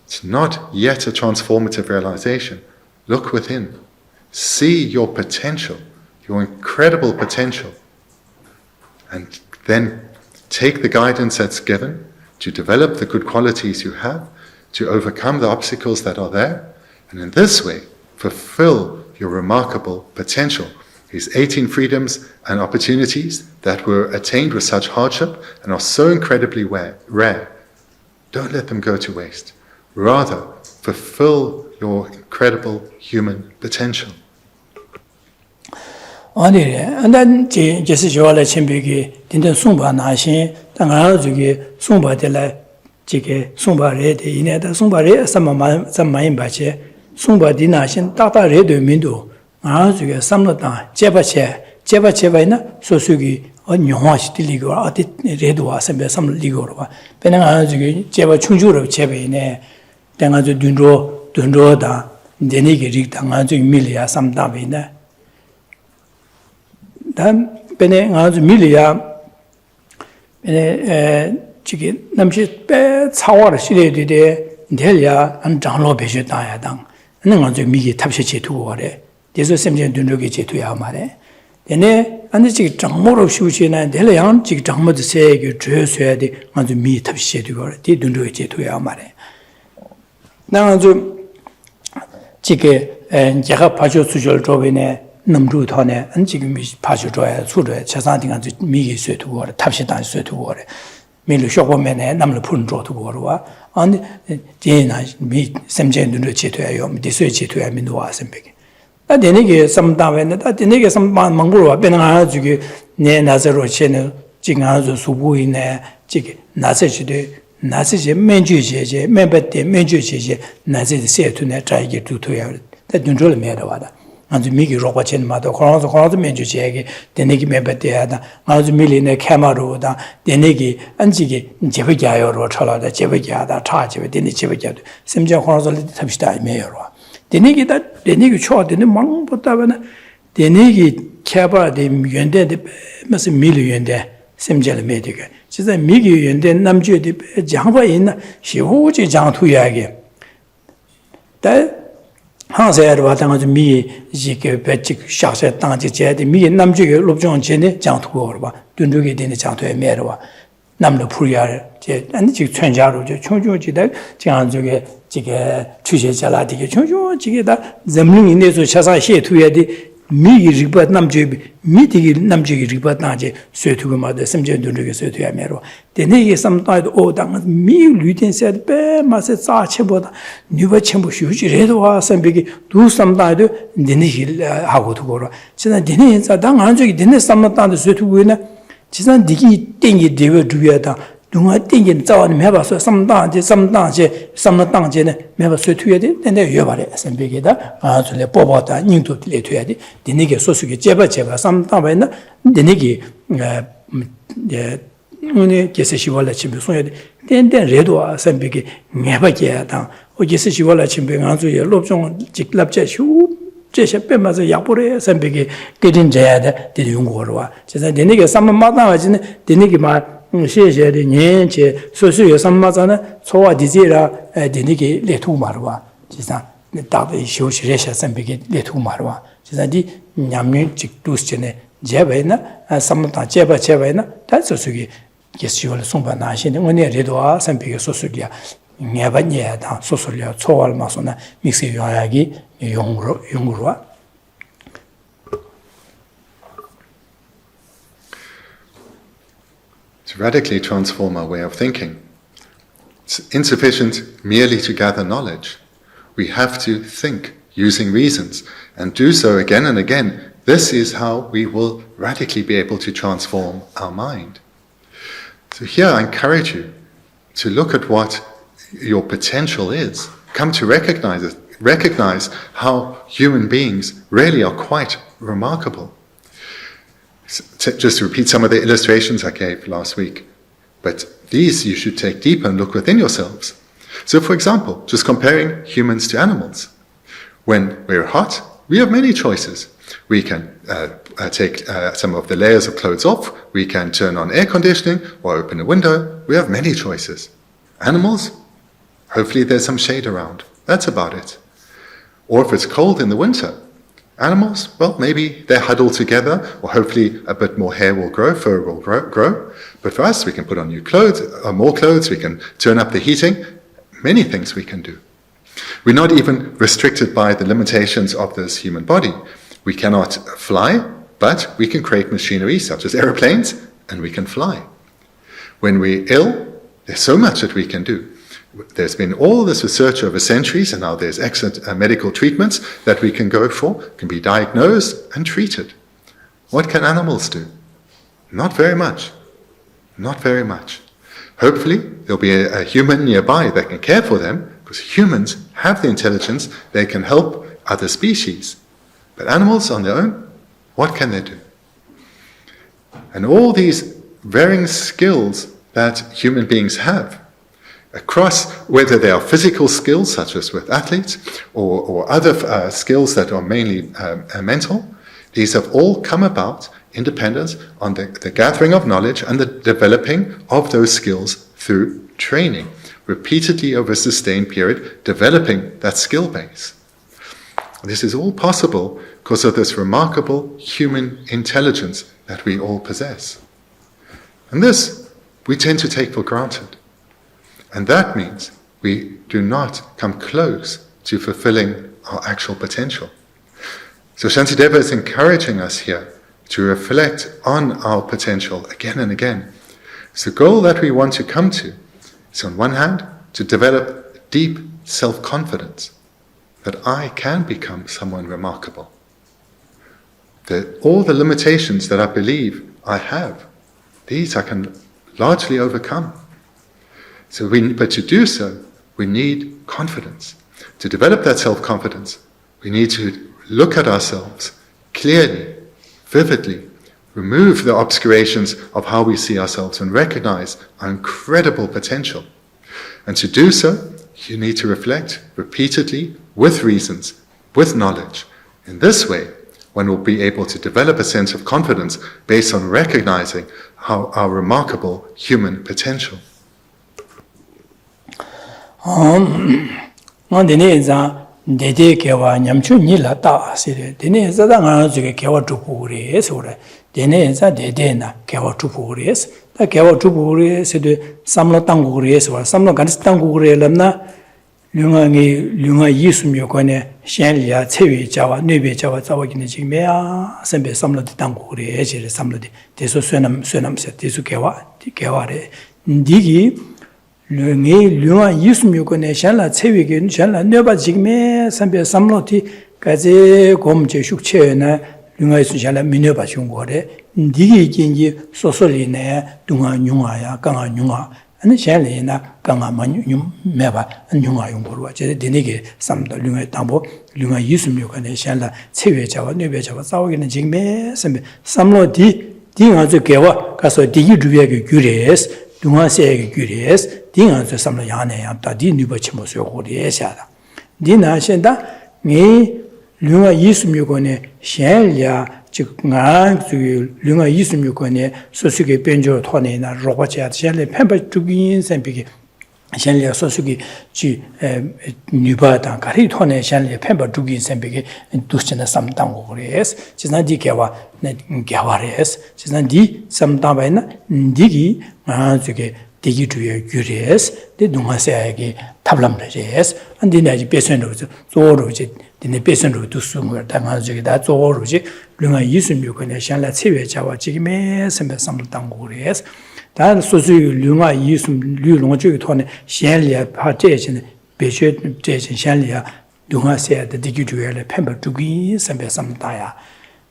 It's not yet a transformative realization. Look within. See your potential, your incredible potential. And then take the guidance that's given to develop the good qualities you have, to overcome the obstacles that are there, and in this way, fulfill your remarkable potential. These 18 freedoms and opportunities that were attained with such hardship and are so incredibly rare. Don't let them go to waste. Rather, fulfill your incredible human potential. And then just you all chimbigi, didn't sumba nation, Tangazuki, Sumba de la Jike, Sumba Red, in the Sumba Red, some main bache, Sumba dinashin, Tata Red Mindo, Azuka, Samlata, Chevachevina, Sosugi, or Nyohash Diligo, Redua, some Ligorova, Penangazuki, Cheva Chunjuro Chevine, Tangazu Dundroda, Denigi, Tangazu Milia, some Davina. Then Penangazu Milia. Chicken, Namshi, Tower, she did Delia and Janlo Beshe Diadang, and then on the Migi Tapshi to water. There's a same to look to Yamare. Then, and the chick Jamoro Shushin and Delian, chick Jamo the say, you dress ready on the meat Tapshi to water. They don't do it to Yamare. Now on the chicken and Jaka Pacho Sujal Drovine. Namru Tone and Jigmish Pashu Joy, Suda, Chasanting and Migi Sue to water, Tapshitan Sue to water, Milu Shokoman and Namlu Pun draw to water, and Jena meet some gen to Chituayom, the Switch to Aminua and Pig. That the nigger some down, that the nigger some Mangura, Benazuki, near Nazaro Channel, Jingazo Subu in a chick, Nasage, Nasage, Menju, member the Menju, Nazi say to Netrai to 2 years. That don't really matter what. And the Migi Robachen Mother, Cross the Menju Jaggy, the Nigi member theatre, Maz Millionaire Camaro, the Nigi, and Jiggy, Jevigayo or Chala, the Jevigada, Targe, the Nijavigad, Simja Horse Tabstai Mayor. The Nigi that the Nigi short in the Mang Potavana, the Nigi Cabra, the Yende, the Mass million there, Simjal Medica. She's a Migi and then Namju, the Java in, she would Jan to Yagi. That Hans had what I was me, Jik, Betic, Shasset, Tanti, me, Namju, Lobsang Dorje, Jan to Orba, Dundugi in the Jan to Merwa, Namla Puria, and the Chanjaro, Chonjo, Janzuge, Jika, Tuja Jalati, Chonjo, Jigida, Zemling in the Chasa here to Yadi, me, Ribat Namju, meeting Namju, Ribat Naji, Suetuma, the Simjan Dunduga, Suetua Mero. The nigger sometimes old and me, Lutin said, Bear, Masset Archibald, Nuva Chambushu, Redoa, some big, do some died, the nigger, how to go. China Dinis, a dang hundred dinner, some not the Suetuina. China Digi, Dingy, Diva, Dueta. Do not think in town, never so some dance, some not dance, never so to it, and there you are, and big it up, to the Bobota, into the Letuadi, the nigger Sosuki Jeva, some time, the nigger, the Geshe Thubten, then Redua, some big, never get down, or Geshe Thubten answer your Lobsang Dorje, Geshe Pemas, Yapore, some big getting jad, the young warwa. Just the nigger, some mother, the nigger. 시제의 년제 소수의 삼마자는 소와 디제라 디니게 레투 말와 지상 다의 쇼시레샤 선비게 레투 말와 지상디 냠뉴 직두스네 제베나 삼마타 제바나 다 소수기 게시월 송바나시는 오늘 레도아 선비게 소수기야 녀바녀다 소소려 초월 마소나 믹스 요야기 용으로와 To radically transform our way of thinking, it's insufficient merely to gather knowledge. We have to think using reasons and do so again and again. This is how we will radically be able to transform our mind. So here I encourage you to look at what your potential is. Come to recognize it. Recognize how human beings really are quite remarkable. Just to repeat some of the illustrations I gave last week. But these you should take deeper and look within yourselves. So for example, just comparing humans to animals. When we're hot, we have many choices. We can take some of the layers of clothes off. We can turn on air conditioning or open a window. We have many choices. Animals, hopefully there's some shade around. That's about it. Or if it's cold in the winter, animals, well, maybe they're huddled together, or hopefully a bit more hair will grow, fur will grow. But for us, we can put on new clothes, or more clothes, we can turn up the heating, many things we can do. We're not even restricted by the limitations of this human body. We cannot fly, but we can create machinery such as aeroplanes, and we can fly. When we're ill, there's so much that we can do. There's been all this research over centuries, and now there's excellent medical treatments that we can go for, can be diagnosed and treated. What can animals do? Not very much. Not very much. Hopefully, there'll be a human nearby that can care for them, because humans have the intelligence, they can help other species. But animals on their own, what can they do? And all these varying skills that human beings have, across whether they are physical skills, such as with athletes, or other skills that are mainly mental, these have all come about independent on the gathering of knowledge and the developing of those skills through training, repeatedly over a sustained period, developing that skill base. This is all possible because of this remarkable human intelligence that we all possess. And this we tend to take for granted. And that means we do not come close to fulfilling our actual potential. So Shantideva is encouraging us here to reflect on our potential again and again. So the goal that we want to come to is, on one hand, to develop deep self-confidence that I can become someone remarkable. That all the limitations that I believe I have, these I can largely overcome. But to do so, we need confidence. To develop that self-confidence, we need to look at ourselves clearly, vividly, remove the obscurations of how we see ourselves and recognize our incredible potential. And to do so, you need to reflect repeatedly, with reasons, with knowledge. In this way, one will be able to develop a sense of confidence based on recognizing our remarkable human potential. Dene za dede kewa nyamchu nila ta asire. Dene za da ngana zuke kewa tupu uri esi ure. Dene za dede na kewa tupu uri esi. Da kewa tupu uri esi de samlo tangu uri esi ura. Samlo gansi tangu uri lamna lunga yisum yokone shen liya cewi jawa, nube jawa zawa gine jingmeya sembe samlo di tangu uri esi re samlo di. Desu suenam se, desu kewa re. Digi lunga yisum yokone shen la cewi gine, shen la nöba jingme sembe samlo di gaze gomje shukche na lunga yisum shen la minöba chungo re. Digi genji sosoli ne dunga nyunga ya, ganga nyunga. ane shen na kanga ma meba nyunga yungurwa che denege samda lunga tambo lunga yisum yokane shen la cewe chawa nebe chawa zawage na jingme samlo di nga zo gewa kaso digi duwe ge gyures dunga se ge gyures di nga zo samlo yane yamta di nuba chimo so gore sha di na shen da ngi lunga yisum yokane shen ya nga lunga yisum yukone sosuke benjo thone na roba cha chale pemba tugin sempiki shanle sosuke chi nyuba ta kari thone shanle pemba tugin sempiki duschana samtang ores china di kewa res china di samtang ba na digi nga zuke digi tuye gyures de dunga seage tablam res andina ji pesen ro zo ji dine pesen ro du su mo da nga ji da zo ro ji lunga yisum yu kone shan la chewe chawa ji me sembe sam dang go res da so su lunga yisum lu long ji to ne shan le pa je jin be je je jin shan le dunga se da digi tu le pemba tu gi sembe sam da ya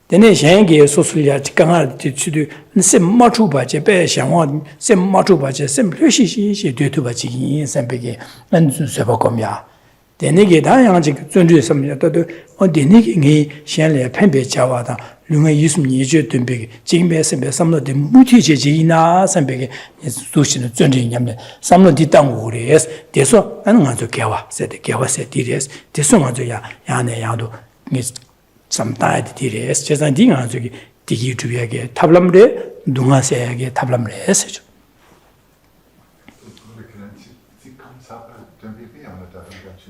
dine shan ge so su ya ji gang a ji tu se ma chu ba je be shan wa se ma chu ba je sem le shi de tu ba ji sembe ge an zu se ba kom ya denige 다양한 존재 섬이라도 어디니 이 현래 편배 자와다 룽의 유숨이 이제 된배 지금에서 삼로데 무티제지나 삼배게 수시는 존재냐면 삼로디 땅우리에서 대서 하는 거죠 개와 세대 개와 세디레스 대서 먼저야 야네 야도 이 삼다이 디레스 제가 딩아 저기 디기 주야게 탑람레 둥아세야게 탑람레 했어요.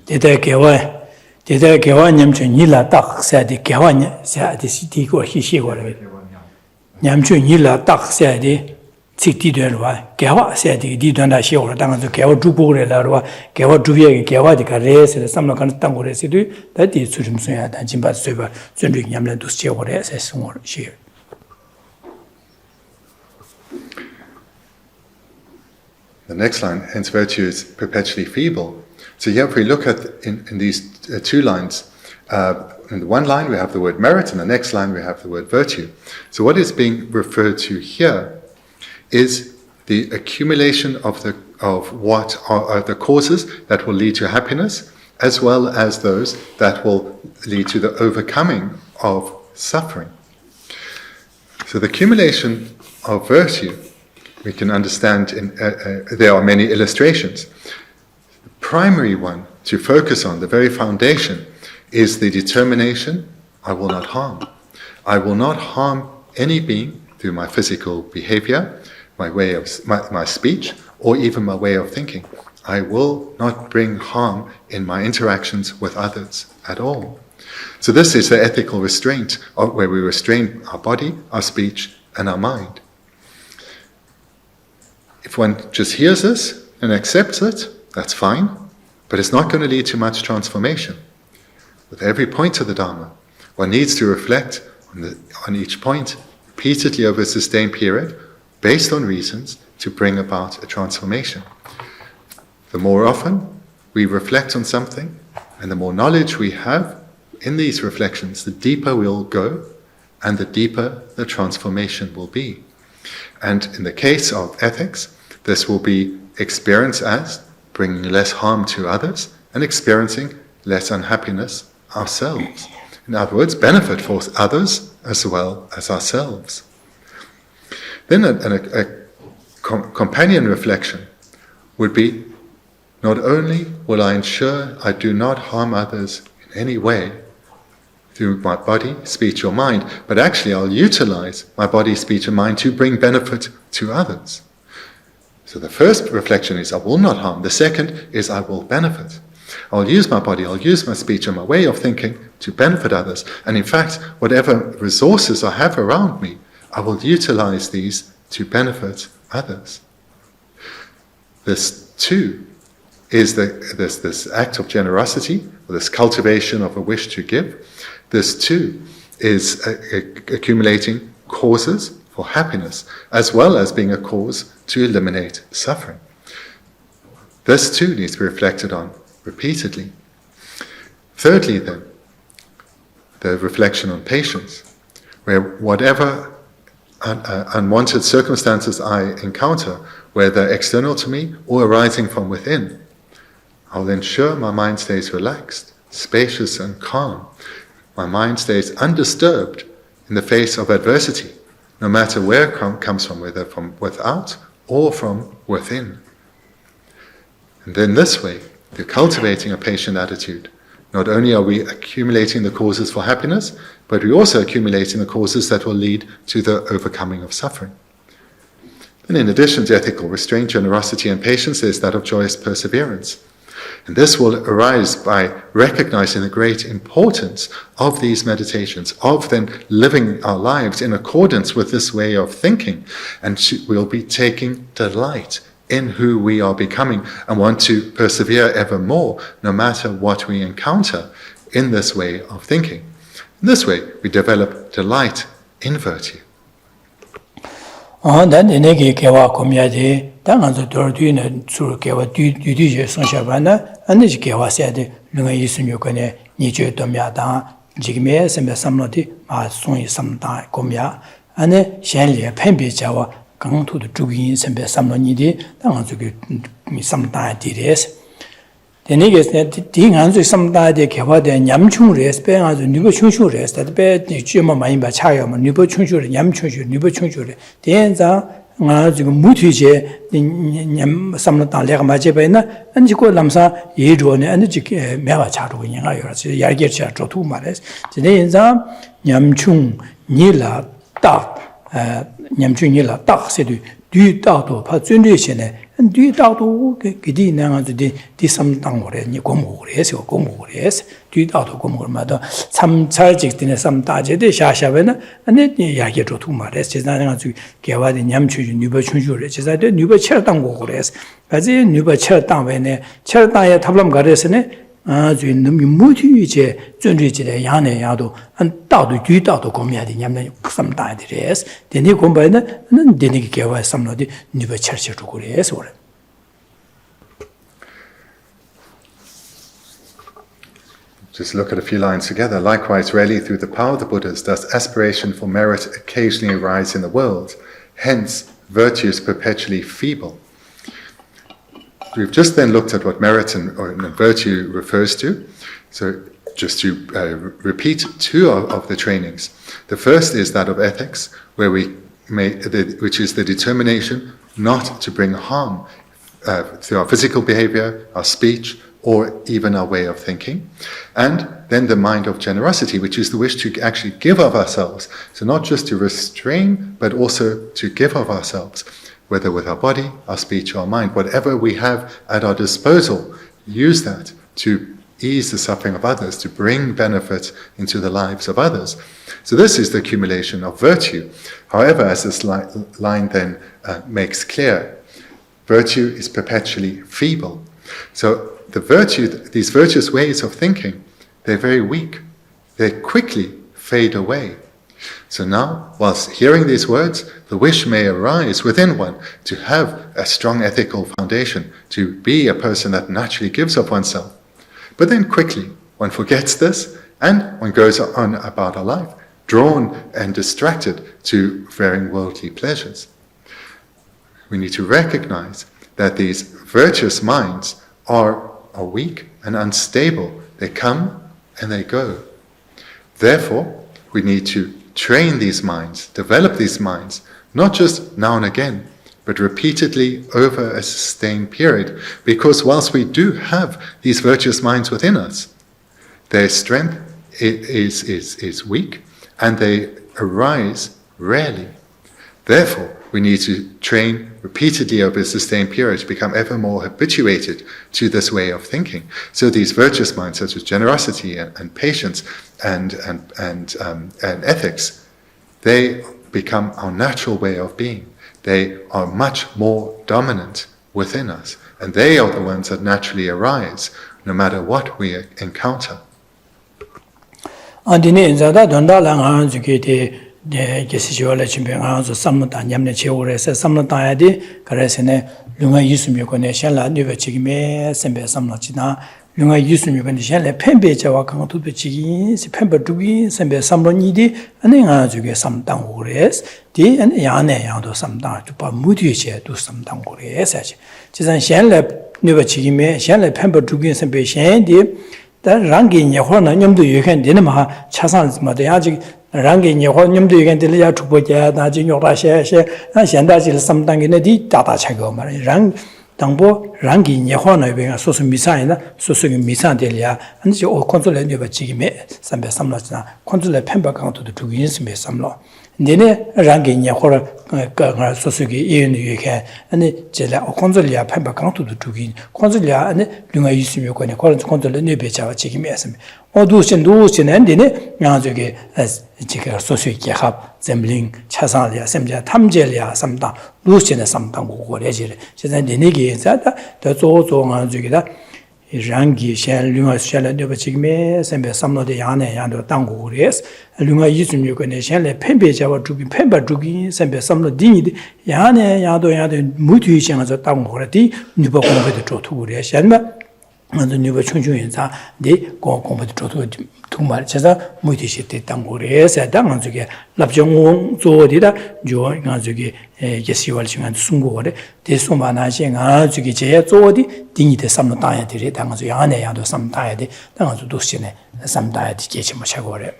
Dede gewa nyamchu nila tak sayade gewa sayade siti go hishi go rabe. Nyamchu nila tak sayade tsik di duan rwa, gewa sayade di duan da shi go rwa, so gewa zhubu go la rwa, gewa zhubiya gewa di ka re se, samla ka tang go re se du, da di tsurim sunya dan jimba tsuiba, zunri nyamla dus che go re se sung go shi. The next line, hence virtue is perpetually feeble. So here if we look at in these two lines, in the one line we have the word merit, and the next line we have the word virtue. So what is being referred to here is the accumulation of what are the causes that will lead to happiness, as well as those that will lead to the overcoming of suffering. So the accumulation of virtue, we can understand there are many illustrations. The primary one to focus on, the very foundation, is the determination, I will not harm. I will not harm any being through my physical behavior, my speech, or even my way of thinking. I will not bring harm in my interactions with others at all. So this is the ethical restraint, where we restrain our body, our speech, and our mind. If one just hears this and accepts it, that's fine, but it's not going to lead to much transformation. With every point of the Dharma, one needs to reflect on each point repeatedly over a sustained period, based on reasons, to bring about a transformation. The more often we reflect on something, and the more knowledge we have in these reflections, the deeper we'll go, and the deeper the transformation will be. And in the case of ethics, this will be experienced as bringing less harm to others and experiencing less unhappiness ourselves. In other words, benefit for others as well as ourselves. Then a companion reflection would be, not only will I ensure I do not harm others in any way through my body, speech or mind, but actually I'll utilize my body, speech and mind to bring benefit to others. So the first reflection is I will not harm. The second is I will benefit. I'll use my body, I'll use my speech and my way of thinking to benefit others. And in fact, whatever resources I have around me, I will utilize these to benefit others. This too is this act of generosity, or this cultivation of a wish to give. This too is accumulating causes for happiness, as well as being a cause to eliminate suffering. This too needs to be reflected on repeatedly. Thirdly then, the reflection on patience, where whatever unwanted circumstances I encounter, whether external to me or arising from within, I'll ensure my mind stays relaxed, spacious and calm. My mind stays undisturbed in the face of adversity, no matter where it comes from, whether from without or from within. And then this way, through cultivating a patient attitude, not only are we accumulating the causes for happiness, but we also accumulate in the causes that will lead to the overcoming of suffering. And in addition to ethical restraint, generosity, and patience, there's that of joyous perseverance. And this will arise by recognizing the great importance of these meditations, of then living our lives in accordance with this way of thinking. And we'll be taking delight in who we are becoming and want to persevere ever more, no matter what we encounter in this way of thinking. In this way, we develop delight in virtue. Then the negi kewa komyadi, Tanganzo Dorduina Sur Kewa Dudu Sonshabana, and the Kewa said, Lunga Yisunyukane, Nijo Domyada, Jigme, Sembe Samnoti, Ma Song Samta Komya, and the Shanli, Pembe Jawa, Gang to the Jugi, Sembe Samnonidi, Tanganzo Samta Dires. The niggas that Ding Anzu Samta de Kewa, the Yamchung rest, Bang as a Nuba Chunchu rest, that bed the Jima Maimba Chayam, Nuba Chunchu, Yamchunchu, Nuba Chunchu, the Enza. Mutuje Samnata Lermajebena, and Jiko Lamsa, Yedrone, and the Meva Charu in Yargecha Trotu Mares. Today in Zam, Yamchung, Nila, Tak, Yamchung Nila, Tak, said, do you doubt of Patsunation, and do you doubt of Gidina to some Tangore, Gomores or Gomores, do you doubt of Gomormada, some charges in some Taje de Shashavena, and then Yagetro two Mares, is not to give out in Yamchu, Nuba Chunju, is that the Nuba Chertangores, as in Nuba Chertan when Chertaya Tablam Garesene. As we Mutuche, Junrich, Yane Yado, and Tao do Tao Comia, the Yam some time it is, then you combine and then you give us some of the new church to Koreas or. Just look at a few lines together. Likewise, rarely through the power of the Buddhas does aspiration for merit occasionally arise in the world. Hence, virtue is perpetually feeble. We've just then looked at what merit and virtue refers to. So just to repeat two of the trainings. The first is that of ethics, where which is the determination not to bring harm through our physical behavior, our speech, or even our way of thinking. And then the mind of generosity, which is the wish to actually give of ourselves. So not just to restrain, but also to give of ourselves, whether with our body, our speech, or our mind. Whatever we have at our disposal, use that to ease the suffering of others, to bring benefit into the lives of others. So this is the accumulation of virtue. However, as this line then makes clear, virtue is perpetually feeble. So these virtuous ways of thinking, they're very weak. They quickly fade away. So now, whilst hearing these words, the wish may arise within one to have a strong ethical foundation, to be a person that naturally gives of oneself. But then quickly, one forgets this, and one goes on about our life, drawn and distracted to varying worldly pleasures. We need to recognize that these virtuous minds are weak and unstable. They come and they go. Therefore, we need to train these minds, develop these minds, not just now and again, but repeatedly over a sustained period. Because whilst we do have these virtuous minds within us, their strength is weak and they arise rarely. Therefore, we need to train repeatedly over a sustained period to become ever more habituated to this way of thinking. So these virtuous minds, such as generosity and patience and ethics, they become our natural way of being. They are much more dominant within us, and they are the ones that naturally arise, no matter what we encounter. Geshe Thubten Samnata Nyamne Cheure says Samnata Adi, Karesene, Lunga Yusumukone, Shella, Nuva Chigme, Sembe Samnachina, Lunga Yusumukone, Shella, Pembe Jawakang to the Chigi, Pember Dubi, Sembe Samronidi, and then Azuke some Tangures, D and Yane Yando some down to Pamudiche to some Tangures. Chizan Shella, Nuva Chigme, Shella, Pember Dubi, Sembe Shandi, that Rangi Yahona, Yamdu, you can dinner, Chasans, Madayaji. Ranking your home to you can deliver to put your Najin or Rasha, and Shandazi sometime in a deep data chago. Rang 당보 랑기 녀화나 베가 소소 미사이나 소소 미사델이야 아니 저 컨트롤에 내가 지금에 삼배 삼라잖아 컨트롤에 펜바 강도도 두고 있으면 삼로 내내 랑기 녀화라 가 소소기 이유는 이게 아니 제가 컨트롤이야 펜바 강도도 두고 컨트롤이야 아니 누가 있으면 거네 컨트롤에 내배 잡아 지금에 했으면 누우신 엔디네 양저게 지가 소소기 합 잼링 차상이야 샘자 탐젤이야 삼다 루신의 삼당 고고래지를 제가 내내게 자다 더 조조한 저기다 랑기 셴 류가 셴을 지금에 샘배 삼로데 양내 양도 당고래스 류가 이쯤 요거네 셴레 펜베 잡아 주기 펜바 주기 샘배 삼로 딩이 양내 양도 무뒤 셴서 당고래디 누버 공부도 좋도고래 셴마 먼저 누버 충충인자 네 공부도 좋도 정말 제가 무디시 됐던 거래서 당한 저게 납정 조디다 조 가지고 예시월 중간 숨고래 대소만하신 가지고 제 조디 딩이데 삼는 다야 되리 당한 안에 야도 삼 다야 돼 당한 도시네 삼 다야 되게 뭐 차고래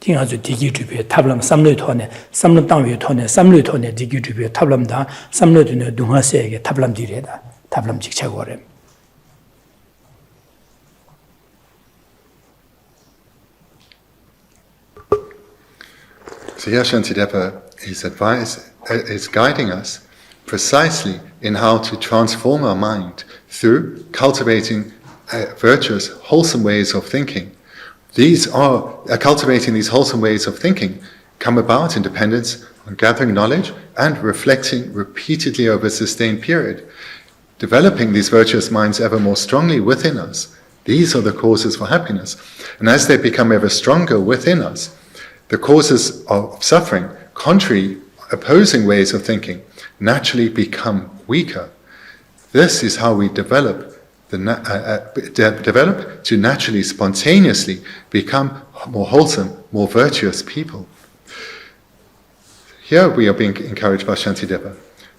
딩아주 디기 주변 탑람 삼류 토네 삼류 땅위 토네 삼류 토네 디기 주변 탑람다 삼류드네 동화세에게 탑람 디래다 탑람 직차고래 So here Shantideva is guiding us precisely in how to transform our mind through cultivating virtuous, wholesome ways of thinking. These are cultivating these wholesome ways of thinking come about in dependence on gathering knowledge and reflecting repeatedly over a sustained period, developing these virtuous minds ever more strongly within us. These are the causes for happiness, and as they become ever stronger within us, the causes of suffering, contrary, opposing ways of thinking, naturally become weaker. This is how we develop to naturally, spontaneously become more wholesome, more virtuous people. Here we are being encouraged by Shantideva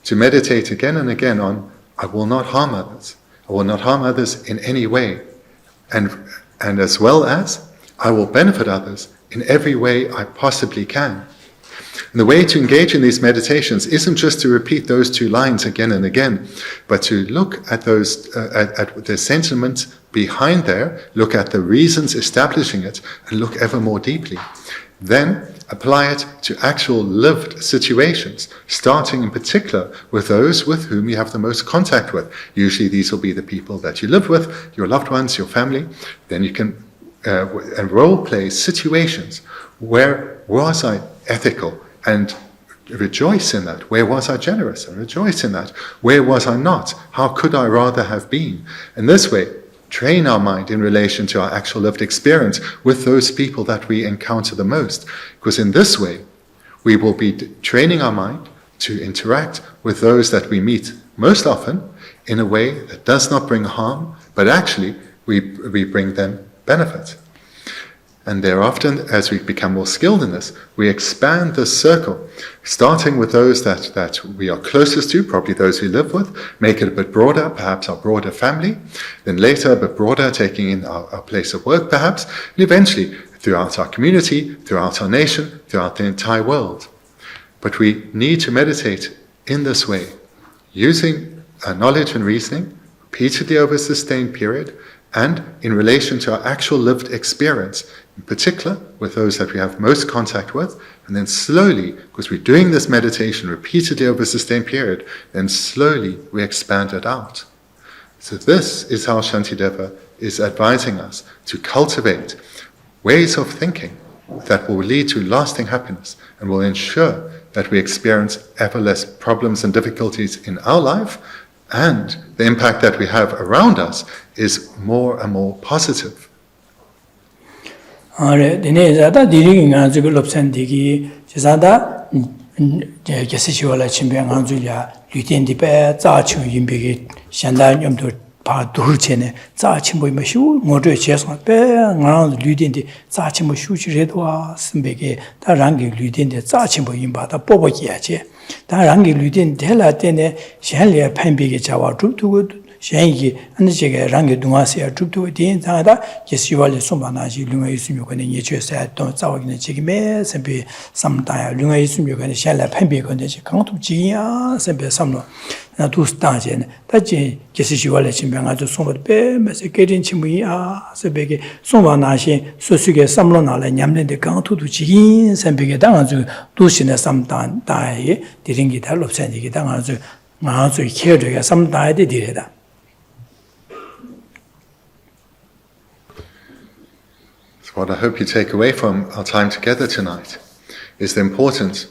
to meditate again and again on, I will not harm others. I will not harm others in any way. And as well as, I will benefit others in every way I possibly can. And the way to engage in these meditations isn't just to repeat those two lines again and again, but to look at those, at the sentiment behind there, look at the reasons establishing it, and look ever more deeply. Then apply it to actual lived situations, starting in particular with those with whom you have the most contact with. Usually these will be the people that you live with, your loved ones, your family. Then you can role play situations. Where was I ethical and rejoice in that? Where was I generous and rejoice in that? Where was I not? How could I rather have been? And this way, train our mind in relation to our actual lived experience with those people that we encounter the most. Because in this way, we will be training our mind to interact with those that we meet most often in a way that does not bring harm, but actually we bring them benefit. And thereafter, as we become more skilled in this, we expand the circle, starting with those that we are closest to, probably those we live with, make it a bit broader, perhaps our broader family, then later a bit broader, taking in our place of work perhaps, and eventually throughout our community, throughout our nation, throughout the entire world. But we need to meditate in this way, using knowledge and reasoning, repeatedly over a sustained period, and in relation to our actual lived experience, in particular with those that we have most contact with, and then slowly, because we're doing this meditation repeatedly over a sustained period, then slowly we expand it out. So this is how Shantideva is advising us to cultivate ways of thinking that will lead to lasting happiness and will ensure that we experience ever less problems and difficulties in our life, and the impact that we have around us is more and more positive. Dine zada diri nganzu lobsan digi zada geshe chimbe nganzu ya luten di pe za chu yimbe ge shanda nyomdo pa dur chene za chimbo ma shu ngode cheso pe ngang luten di za chimbo shu chi redwa simbe ge da rangi luten de za chimbo yimba da bobo ye che da rangi luten de la tene shen le pembe ge jawa du Shengi, and the Jigga Rangi Dungasia, Trup to Din, Tanda, Yesivali Sumbanaji, Lunga Yusumukan, Yechu said, don't talk in the Jigmes, and be some time, Lunga Yusumukan, Shella Pembe, and the count of Gia, and be some. To stand in that Geshe Chimbanga to some bear, as a getting Chimia, so big, someone Nashi, so you get some lona and Yamlin the count to jeans and big down to Dushin some time die, didn't get help of sending it down to Mazu here to get some die, they did that. So what I hope you take away from our time together tonight is the importance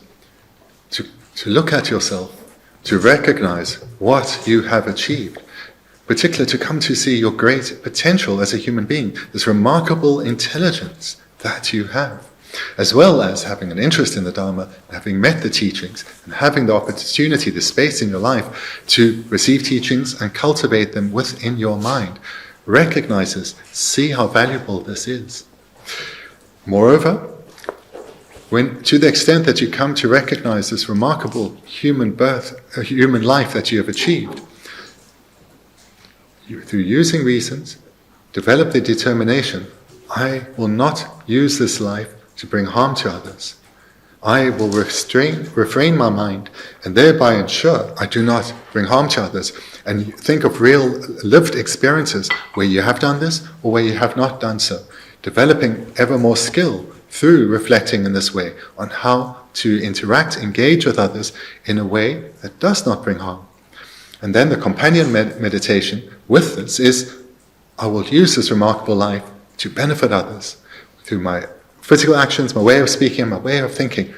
to look at yourself, to recognize what you have achieved, particularly to come to see your great potential as a human being, this remarkable intelligence that you have, as well as having an interest in the Dharma, having met the teachings, and having the opportunity, the space in your life to receive teachings and cultivate them within your mind. Recognize this, see how valuable this is. Moreover, to the extent that you come to recognize this remarkable human life that you have achieved, through using reasons, develop the determination, I will not use this life to bring harm to others. I will refrain my mind and thereby ensure I do not bring harm to others. And think of real lived experiences where you have done this or where you have not done so. Developing ever more skill through reflecting in this way on how to interact, engage with others in a way that does not bring harm. And then the companion meditation with this is, I will use this remarkable life to benefit others through my physical actions, my way of speaking, my way of thinking,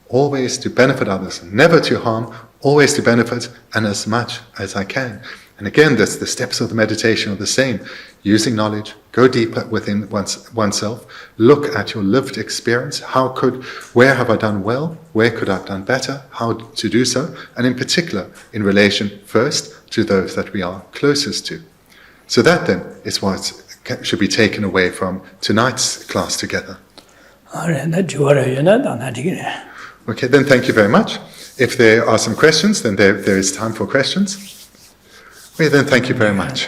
always to benefit others, never to harm, always to benefit, and as much as I can. And again, the steps of the meditation are the same. Using knowledge, go deeper within oneself, look at your lived experience, where have I done well, where could I have done better, how to do so, and in particular, in relation first to those that we are closest to. So that then is what should be taken away from tonight's class together. Okay, then thank you very much. If there are some questions, then there is time for questions. Okay, then thank you very much.